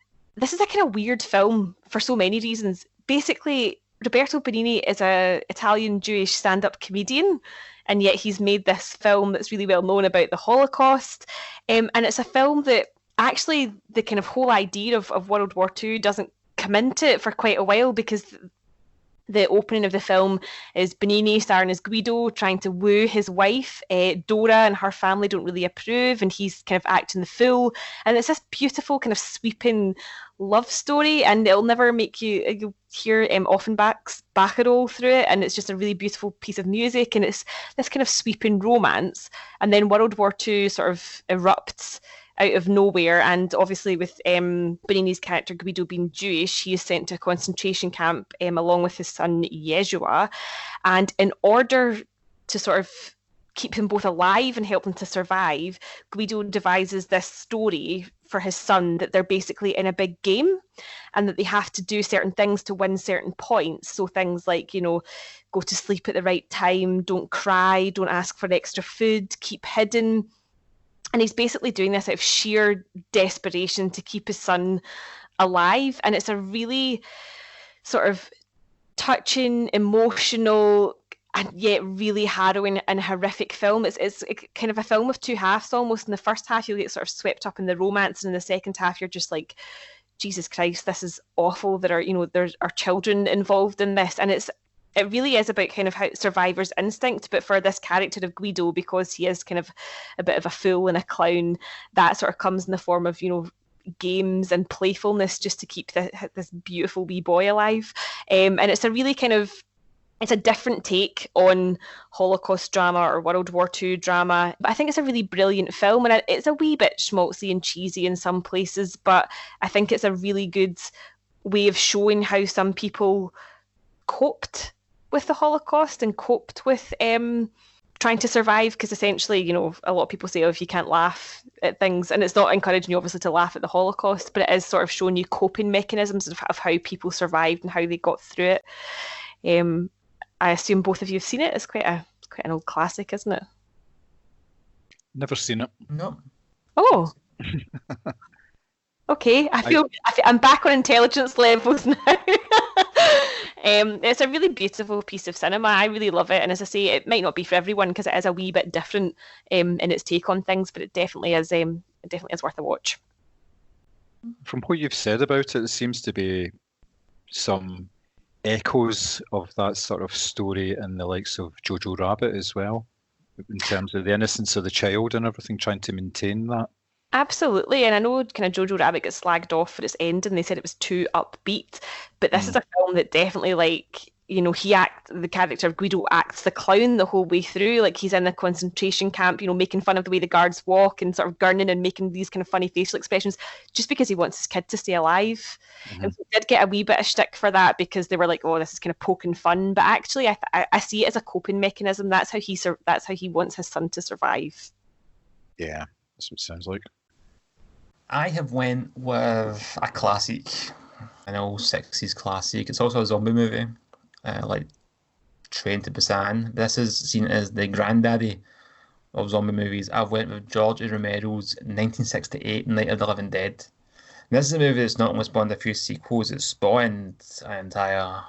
is a kind of weird film for so many reasons. Basically, Roberto Benigni is an Italian Jewish stand-up comedian, and yet he's made this film that's really well known about the Holocaust. And it's a film that actually the kind of whole idea of World War II doesn't come into it for quite a while, because the opening of the film is Benigni starring as Guido trying to woo his wife. Dora and her family don't really approve, and he's kind of acting the fool. And it's this beautiful kind of sweeping love story, and it'll never make you'll hear Offenbach's Baccarol through it, and it's just a really beautiful piece of music, and it's this kind of sweeping romance. And then World War II sort of erupts out of nowhere, and obviously with Benigni's character Guido being Jewish, he is sent to a concentration camp along with his son Yeshua, and in order to sort of keep him both alive and help him to survive, Guido devises this story for his son that they're basically in a big game, and that they have to do certain things to win certain points. So things like, go to sleep at the right time, don't cry, don't ask for extra food, keep hidden. And he's basically doing this out of sheer desperation to keep his son alive. And it's a really sort of touching, emotional, and yet really harrowing and horrific film. It's kind of a film of two halves almost. In the first half, you'll get sort of swept up in the romance, and in the second half, you're just like, Jesus Christ, this is awful. There are children involved in this, and it really is about kind of how survivor's instinct. But for this character of Guido, because he is kind of a bit of a fool and a clown, that sort of comes in the form of games and playfulness just to keep this beautiful wee boy alive. And it's a really it's a different take on Holocaust drama or World War II drama. But I think it's a really brilliant film, and it's a wee bit schmaltzy and cheesy in some places, but I think it's a really good way of showing how some people coped with the Holocaust and coped with trying to survive, because essentially, a lot of people say, if you can't laugh at things, and it's not encouraging you obviously to laugh at the Holocaust, but it is sort of showing you coping mechanisms of how people survived and how they got through it. I assume both of you have seen it. It's quite an old classic, isn't it? Never seen it. No. Oh. Okay, I'm back on intelligence levels now. It's a really beautiful piece of cinema. I really love it, and as I say, it might not be for everyone because it is a wee bit different in its take on things, but it definitely is. It definitely is worth a watch. From what you've said about it, it seems to be some echoes of that sort of story in the likes of Jojo Rabbit as well, in terms of the innocence of the child and everything, trying to maintain that. Absolutely, and I know kind of Jojo Rabbit gets slagged off for its ending. They said it was too upbeat, but this is a film that definitely, the character of Guido acts the clown the whole way through. Like, he's in the concentration camp, making fun of the way the guards walk and sort of gurning and making these kind of funny facial expressions just because he wants his kid to stay alive. Mm-hmm. And we did get a wee bit of shtick for that because they were like, oh, this is kind of poking fun. But actually, I see it as a coping mechanism. That's how he wants his son to survive. Yeah, that's what it sounds like. I have went with a classic, an old 60s classic. It's also a zombie movie. Like Train to Busan. This is seen as the granddaddy of zombie movies. I've went with George Romero's 1968 Night of the Living Dead. And this is a movie that's not only spawned a few sequels, it's spawned an entire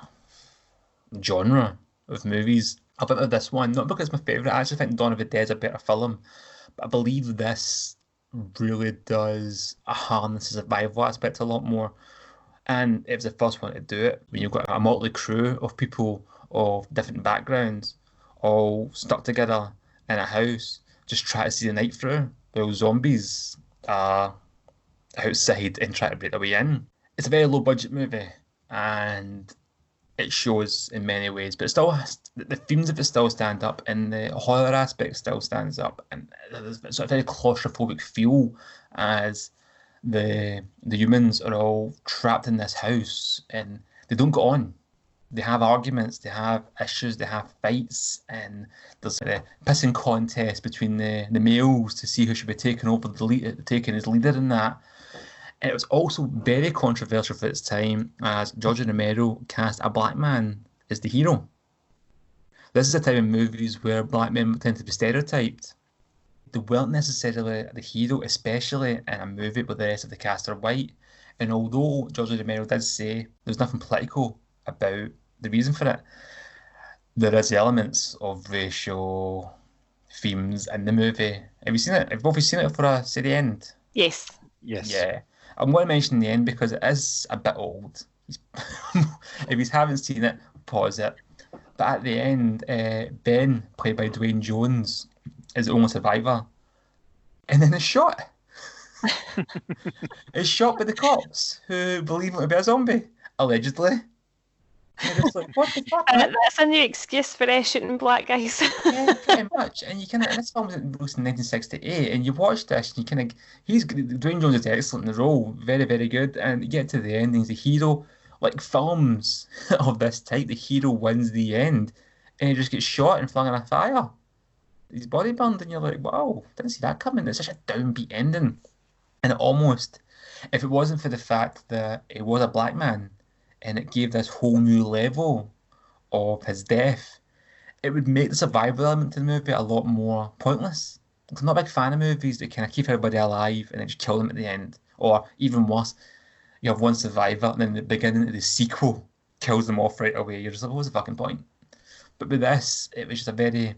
genre of movies. I went with this one, not because it's my favourite. I actually think Dawn of the Dead is a better film, but I believe this really does harness the survival aspect a lot more. And it was the first one to do it. When you've got a motley crew of people of different backgrounds, all stuck together in a house, just try to see the night through, while zombies are outside and try to break their way in. It's a very low budget movie, and it shows in many ways, but it still has, the themes of it still stand up, and the horror aspect still stands up, and there's a sort of very claustrophobic feel as the humans are all trapped in this house and they don't go on. They have arguments, they have issues, they have fights, and there's a pissing contest between the males to see who should be taking over taking as leader in that. And it was also very controversial for its time as George Romero cast a black man as the hero. This is a time in movies where black men tend to be stereotyped. They weren't necessarily the hero, especially in a movie where the rest of the cast are white. And although George Romero did say there's nothing political about the reason for it, there is elements of racial themes in the movie. Have you seen it? Have both of you seen it before I say the end? Yes. Yes. Yeah. I'm going to mention the end because it is a bit old. If you haven't seen it, pause it. But at the end, Ben, played by Dwayne Jones, is the only survivor. And then it's shot. It's shot by the cops who believe him to be a zombie, allegedly. And you're just like, what the fuck? That's a new excuse for shooting black guys. Yeah, pretty much. And you kind of, this film was released in 1968, and you watch this, and you kind of, Dwayne Jones is excellent in the role, very, very good. And you get to the end, and he's the hero. Like films of this type, the hero wins the end, and he just gets shot and flung in a fire. His body burned, and you're like, wow, didn't see that coming. It's such a downbeat ending. And it almost, if it wasn't for the fact that it was a black man, and it gave this whole new level of his death, it would make the survival element to the movie a lot more pointless. I'm not a big fan of movies that kind of keep everybody alive and then just kill them at the end. Or even worse, you have one survivor and then the beginning of the sequel kills them off right away. You're just like, what was the fucking point? But with this, it was just a very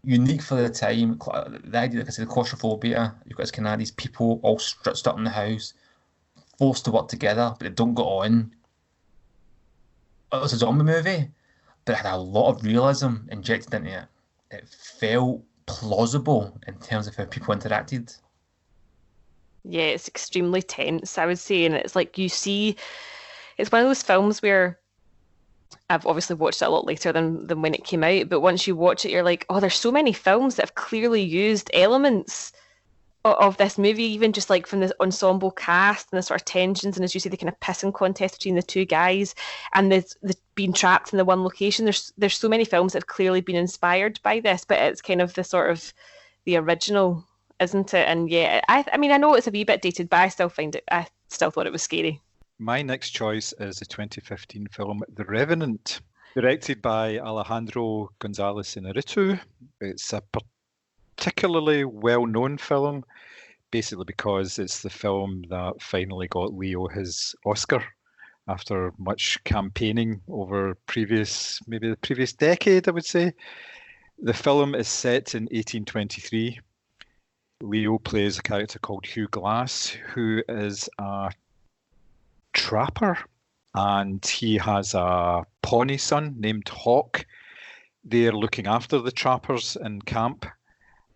unique for the time. The idea, like I said, the claustrophobia. You've got kind of these people all stretched up in the house, forced to work together, but they don't get on. It was a zombie movie, but it had a lot of realism injected into it. It felt plausible in terms of how people interacted. Yeah, it's extremely tense, I would say, and it's like you see, it's one of those films where I've obviously watched it a lot later than when it came out, but once you watch it, you're like, oh, there's so many films that have clearly used elements of this movie, even just like from the ensemble cast and the sort of tensions, and as you say, the kind of pissing contest between the two guys and the being trapped in the one location. There's so many films that have clearly been inspired by this, but it's kind of the sort of the original, isn't it? And yeah, I mean, I know it's a wee bit dated, but I still thought it was scary. My next choice is the 2015 film The Revenant, directed by Alejandro González Iñárritu. It's a particularly well-known film, basically because it's the film that finally got Leo his Oscar after much campaigning over maybe the previous decade, I would say. The film is set in 1823. Leo plays a character called Hugh Glass, who is a trapper, and he has a pawnee son named Hawk. They're looking after the trappers in camp,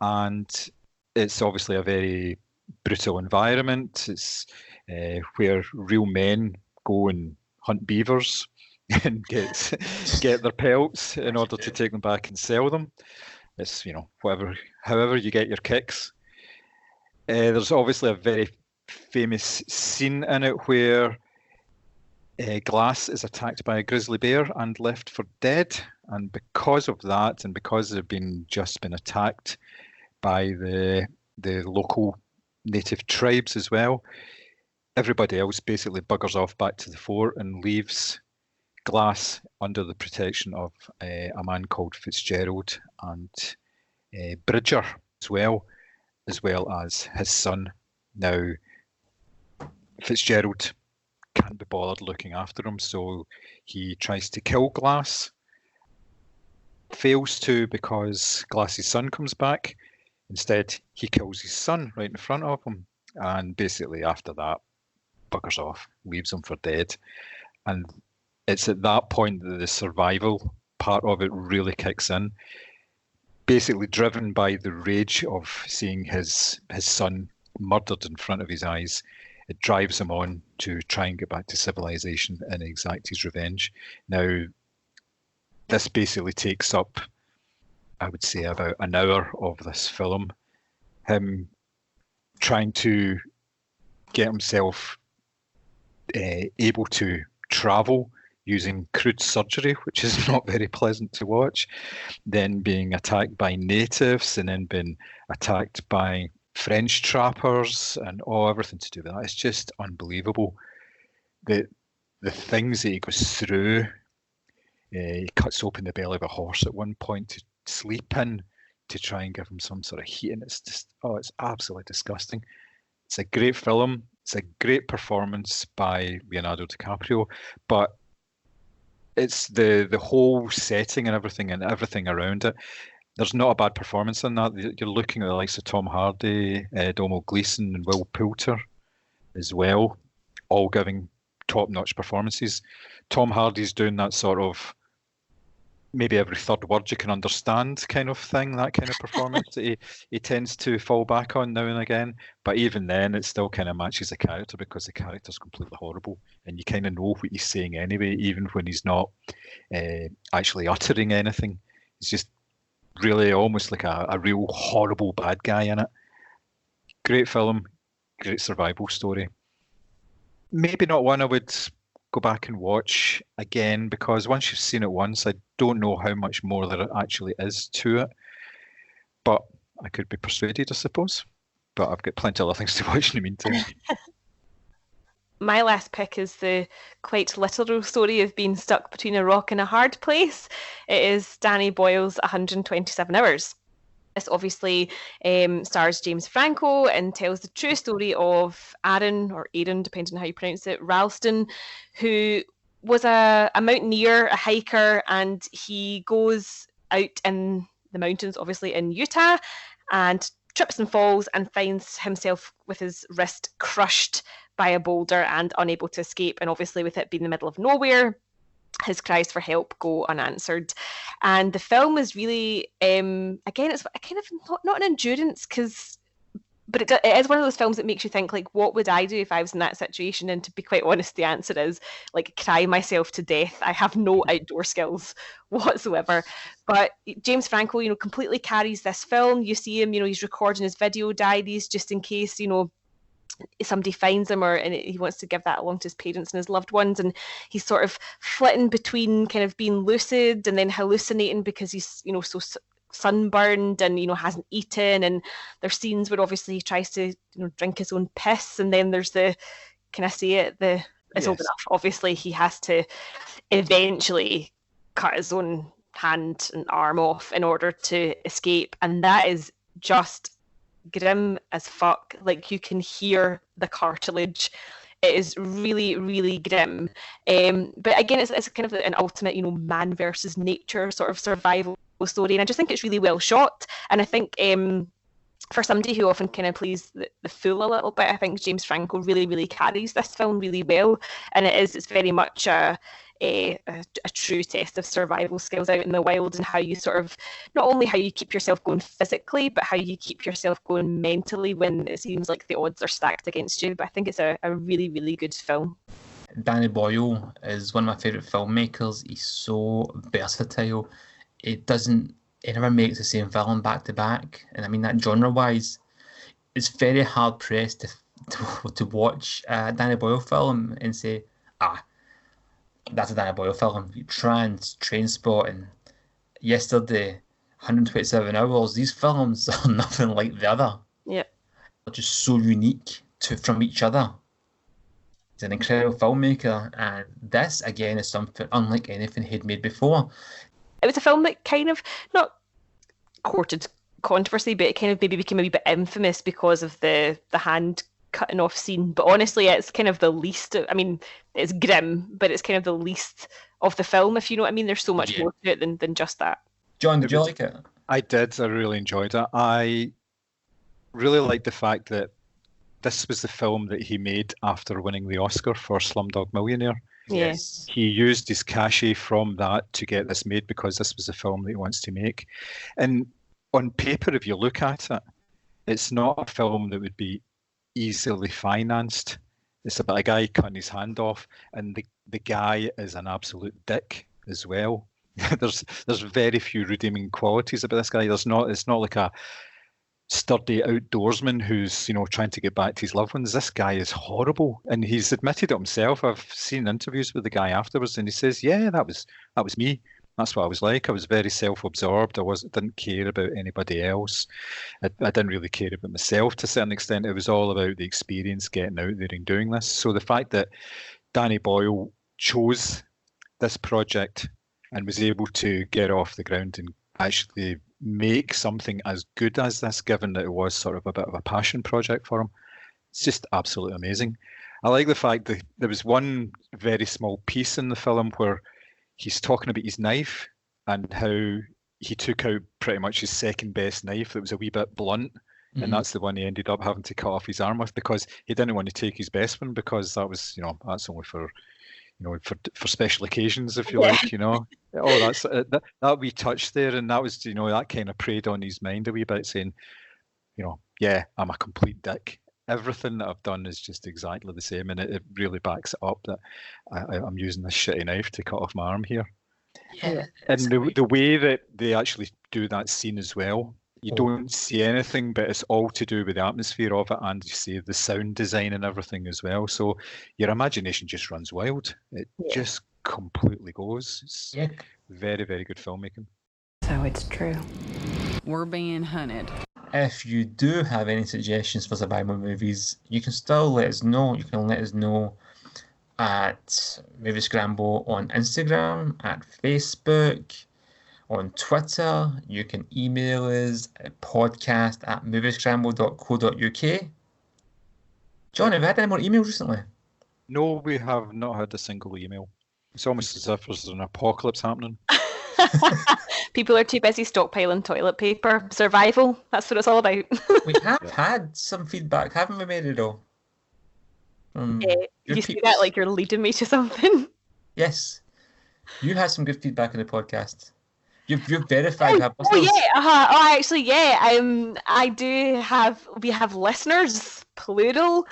and it's obviously a very brutal environment. It's where real men go and hunt beavers and get their pelts in order to take them back and sell them. It's, however you get your kicks. There's obviously a very famous scene in it where Glass is attacked by a grizzly bear and left for dead, and because of that, and because they've just been attacked by the local native tribes as well, everybody else basically buggers off back to the fort and leaves Glass under the protection of a man called Fitzgerald and Bridger as well as his son. Now, Fitzgerald can't be bothered looking after him, so he tries to kill Glass. Fails to, because Glass's son comes back. Instead, he kills his son right in front of him, and basically after that, buggers off, leaves him for dead. And it's at that point that the survival part of it really kicks in. Basically driven by the rage of seeing his son murdered in front of his eyes, it drives him on to try and get back to civilization and exact his revenge. Now, this basically takes up, I would say, about an hour of this film. Him trying to get himself able to travel using crude surgery, which is not very pleasant to watch, then being attacked by natives, and then being attacked by French trappers, and everything to do with that. It's just unbelievable. The things that he goes through. He cuts open the belly of a horse at one point to sleep in to try and give him some sort of heat, and it's just, it's absolutely disgusting. It's a great film. It's a great performance by Leonardo DiCaprio, but it's the whole setting and everything around it. There's not a bad performance in that. You're looking at the likes of Tom Hardy, Domhnall Gleeson, and Will Poulter as well, all giving top-notch performances. Tom Hardy's doing that sort of maybe every third word you can understand kind of thing, that kind of performance that he tends to fall back on now and again. But even then, it still kind of matches the character, because the character's completely horrible, and you kind of know what he's saying anyway, even when he's not actually uttering anything. He's just really almost like a real horrible bad guy in it. Great film, great survival story. Maybe not one I would go back and watch again, because once you've seen it once, I don't know how much more there actually is to it. But I could be persuaded, I suppose. But I've got plenty of other things to watch in the meantime. My last pick is the quite literal story of being stuck between a rock and a hard place. It is Danny Boyle's 127 Hours. This obviously stars James Franco and tells the true story of Aaron, or Aaron, depending on how you pronounce it, Ralston, who was a mountaineer, a hiker, and he goes out in the mountains, obviously in Utah, and trips and falls and finds himself with his wrist crushed by a boulder and unable to escape. And obviously, with it being the middle of nowhere, his cries for help go unanswered. And the film is really, again, it's kind of not an endurance, but it is one of those films that makes you think, like, what would I do if I was in that situation? And to be quite honest, the answer is, like, cry myself to death. I have no outdoor skills whatsoever. But James Franco, completely carries this film. You see him, he's recording his video diaries just in case, somebody finds him and he wants to give that along to his parents and his loved ones. And he's sort of flitting between kind of being lucid and then hallucinating because he's, so sunburned and hasn't eaten. And there's scenes where obviously he tries to drink his own piss, and then there's the, can I say it, it's old enough, obviously he has to eventually cut his own hand and arm off in order to escape. And that is just grim as fuck. Like, you can hear the cartilage. It is really, really grim. But again, it's kind of an ultimate, man versus nature sort of survival story. And I just think it's really well shot. And I think for somebody who often kind of plays the fool a little bit, I think James Franco really, really carries this film really well. And it's very much a true test of survival skills out in the wild, and how you sort of, not only how you keep yourself going physically, but how you keep yourself going mentally when it seems like the odds are stacked against you. But I think it's a really, really good film. Danny Boyle is one of my favourite filmmakers. He's so versatile. He never makes the same film back to back. And I mean that genre-wise, it's very hard pressed to watch a Danny Boyle film and say, that's a Danny Boyle film. Trainspotting, Yesterday, 127 Hours. These films are nothing like the other. Yeah. They're just so unique from each other. He's an incredible filmmaker, and this, again, is something unlike anything he'd made before. It was a film that kind of, not courted controversy, but it kind of maybe became a wee bit infamous because of the hand cutting off scene. But honestly, it's kind of the least I mean, it's grim, but it's kind of the least of the film, if you know what I mean. There's so much more to it than just that. John, did you like it? I did. I really enjoyed it. I really liked the fact that this was the film that he made after winning the Oscar for Slumdog Millionaire. Yes. He used his cachet from that to get this made because this was the film that he wants to make. And on paper, if you look at it, it's not a film that would be easily financed. It's about a guy cutting his hand off, and the guy is an absolute dick as well. There's very few redeeming qualities about this guy. It's not like a sturdy outdoorsman who's trying to get back to his loved ones. This guy is horrible, and he's admitted it himself. I've seen interviews with the guy afterwards, and he says, "Yeah, that was me. That's what I was like. I was very self-absorbed. Didn't care about anybody else. I didn't really care about myself to a certain extent. It was all about the experience, getting out there and doing this." So the fact that Danny Boyle chose this project and was able to get off the ground and actually make something as good as this, given that it was sort of a bit of a passion project for him, it's just absolutely amazing. I like the fact that there was one very small piece in the film where he's talking about his knife and how he took out pretty much his second best knife that was a wee bit blunt, and that's the one he ended up having to cut off his arm with because he didn't want to take his best one because that was, that's only for for special occasions, if you like, Oh, that's that wee touch there, and that was, that kind of preyed on his mind a wee bit, saying, yeah, I'm a complete dick. Everything that I've done is just exactly the same, and it really backs it up that I'm using this shitty knife to cut off my arm here. Yeah. And the way that they actually do that scene as well, you don't see anything, but it's all to do with the atmosphere of it, and you see the sound design and everything as well. So your imagination just runs wild. It just completely goes. It's very, very good filmmaking. So it's true. We're being hunted. If you do have any suggestions for survival movies, you can still let us know. You can let us know at Moviescramble on Instagram, at Facebook, on Twitter. You can email us at podcast@moviescramble.co.uk. John, have you had any more emails recently? No, we have not had a single email. It's almost as if there's an apocalypse happening. People are too busy stockpiling toilet paper. Survival. That's what it's all about. We have had some feedback, haven't we, Mary-Do? You say that like you're leading me to something. Yes. You had some good feedback in the podcast. You've verified our Oh listeners. yeah, oh actually yeah. I do have. We have listeners, plural.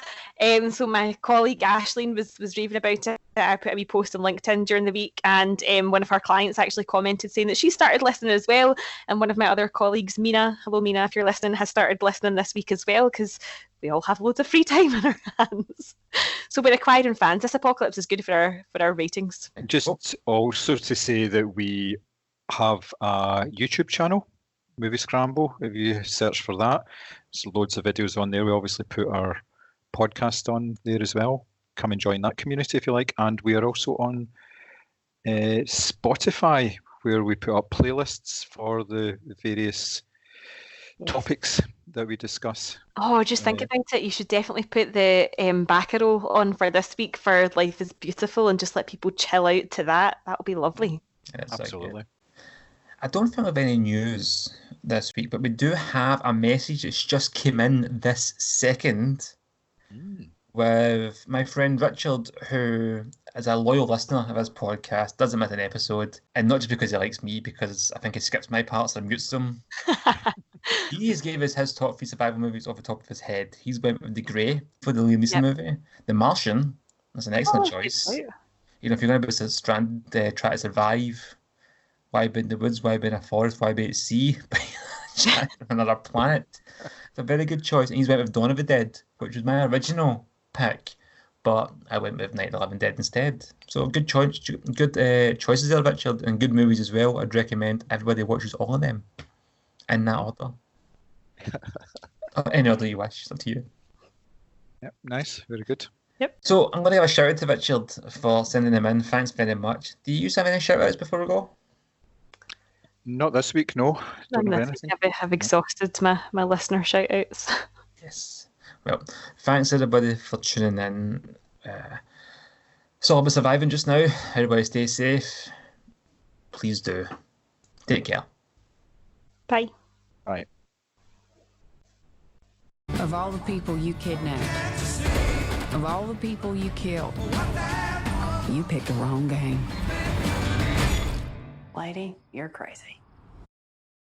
So my colleague Aisling was raving about it. I put a wee post on LinkedIn during the week, and one of our clients actually commented saying that she started listening as well. And one of my other colleagues, Mina, hello Mina, if you're listening, has started listening this week as well, because we all have loads of free time in our hands. So we're acquiring fans. This apocalypse is good for our ratings. Just also to say that we have a YouTube channel, Moviescramble. If you search for that, there's loads of videos on there. We obviously put our podcast on there as well. Come and join that community if you like. And we are also on Spotify, where we put up playlists for the various topics that we discuss. Oh, just think about it. You should definitely put the Baccarat on for this week for Life is Beautiful and just let people chill out to that. That would be lovely. Absolutely. I don't think we have any news this week, but we do have a message that's just came in this second with my friend Richard, who is a loyal listener of his podcast, doesn't miss an episode, and not just because he likes me, because I think he skips my parts and mutes them. He has gave us his top 3 survival movies off the top of his head. He's went with The Grey for the Liam Neeson movie. The Martian is an excellent choice. You know, if you're going to be stranded, try to survive, why be in the woods, why be in a forest, why be at sea, on another planet. It's a very good choice. And he's went with Dawn of the Dead, which was my original pick, but I went with Night of the Living Dead instead. So good choice, good choices there, Richard, and good movies as well. I'd recommend everybody watches all of them in that order. Any order you wish, it's up to you. Yep, nice, very good. Yep. So I'm going to give a shout out to Richard for sending them in. Thanks very much. Do you have any shout outs before we go? Not this week, no. Don't have anything. I've exhausted my listener shout outs. Yes. Well, thanks everybody for tuning in. It's all about surviving just now. Everybody stay safe. Please do. Take care. Bye. Bye. Of all the people you kidnapped, of all the people you killed, you picked the wrong game. Lady, you're crazy.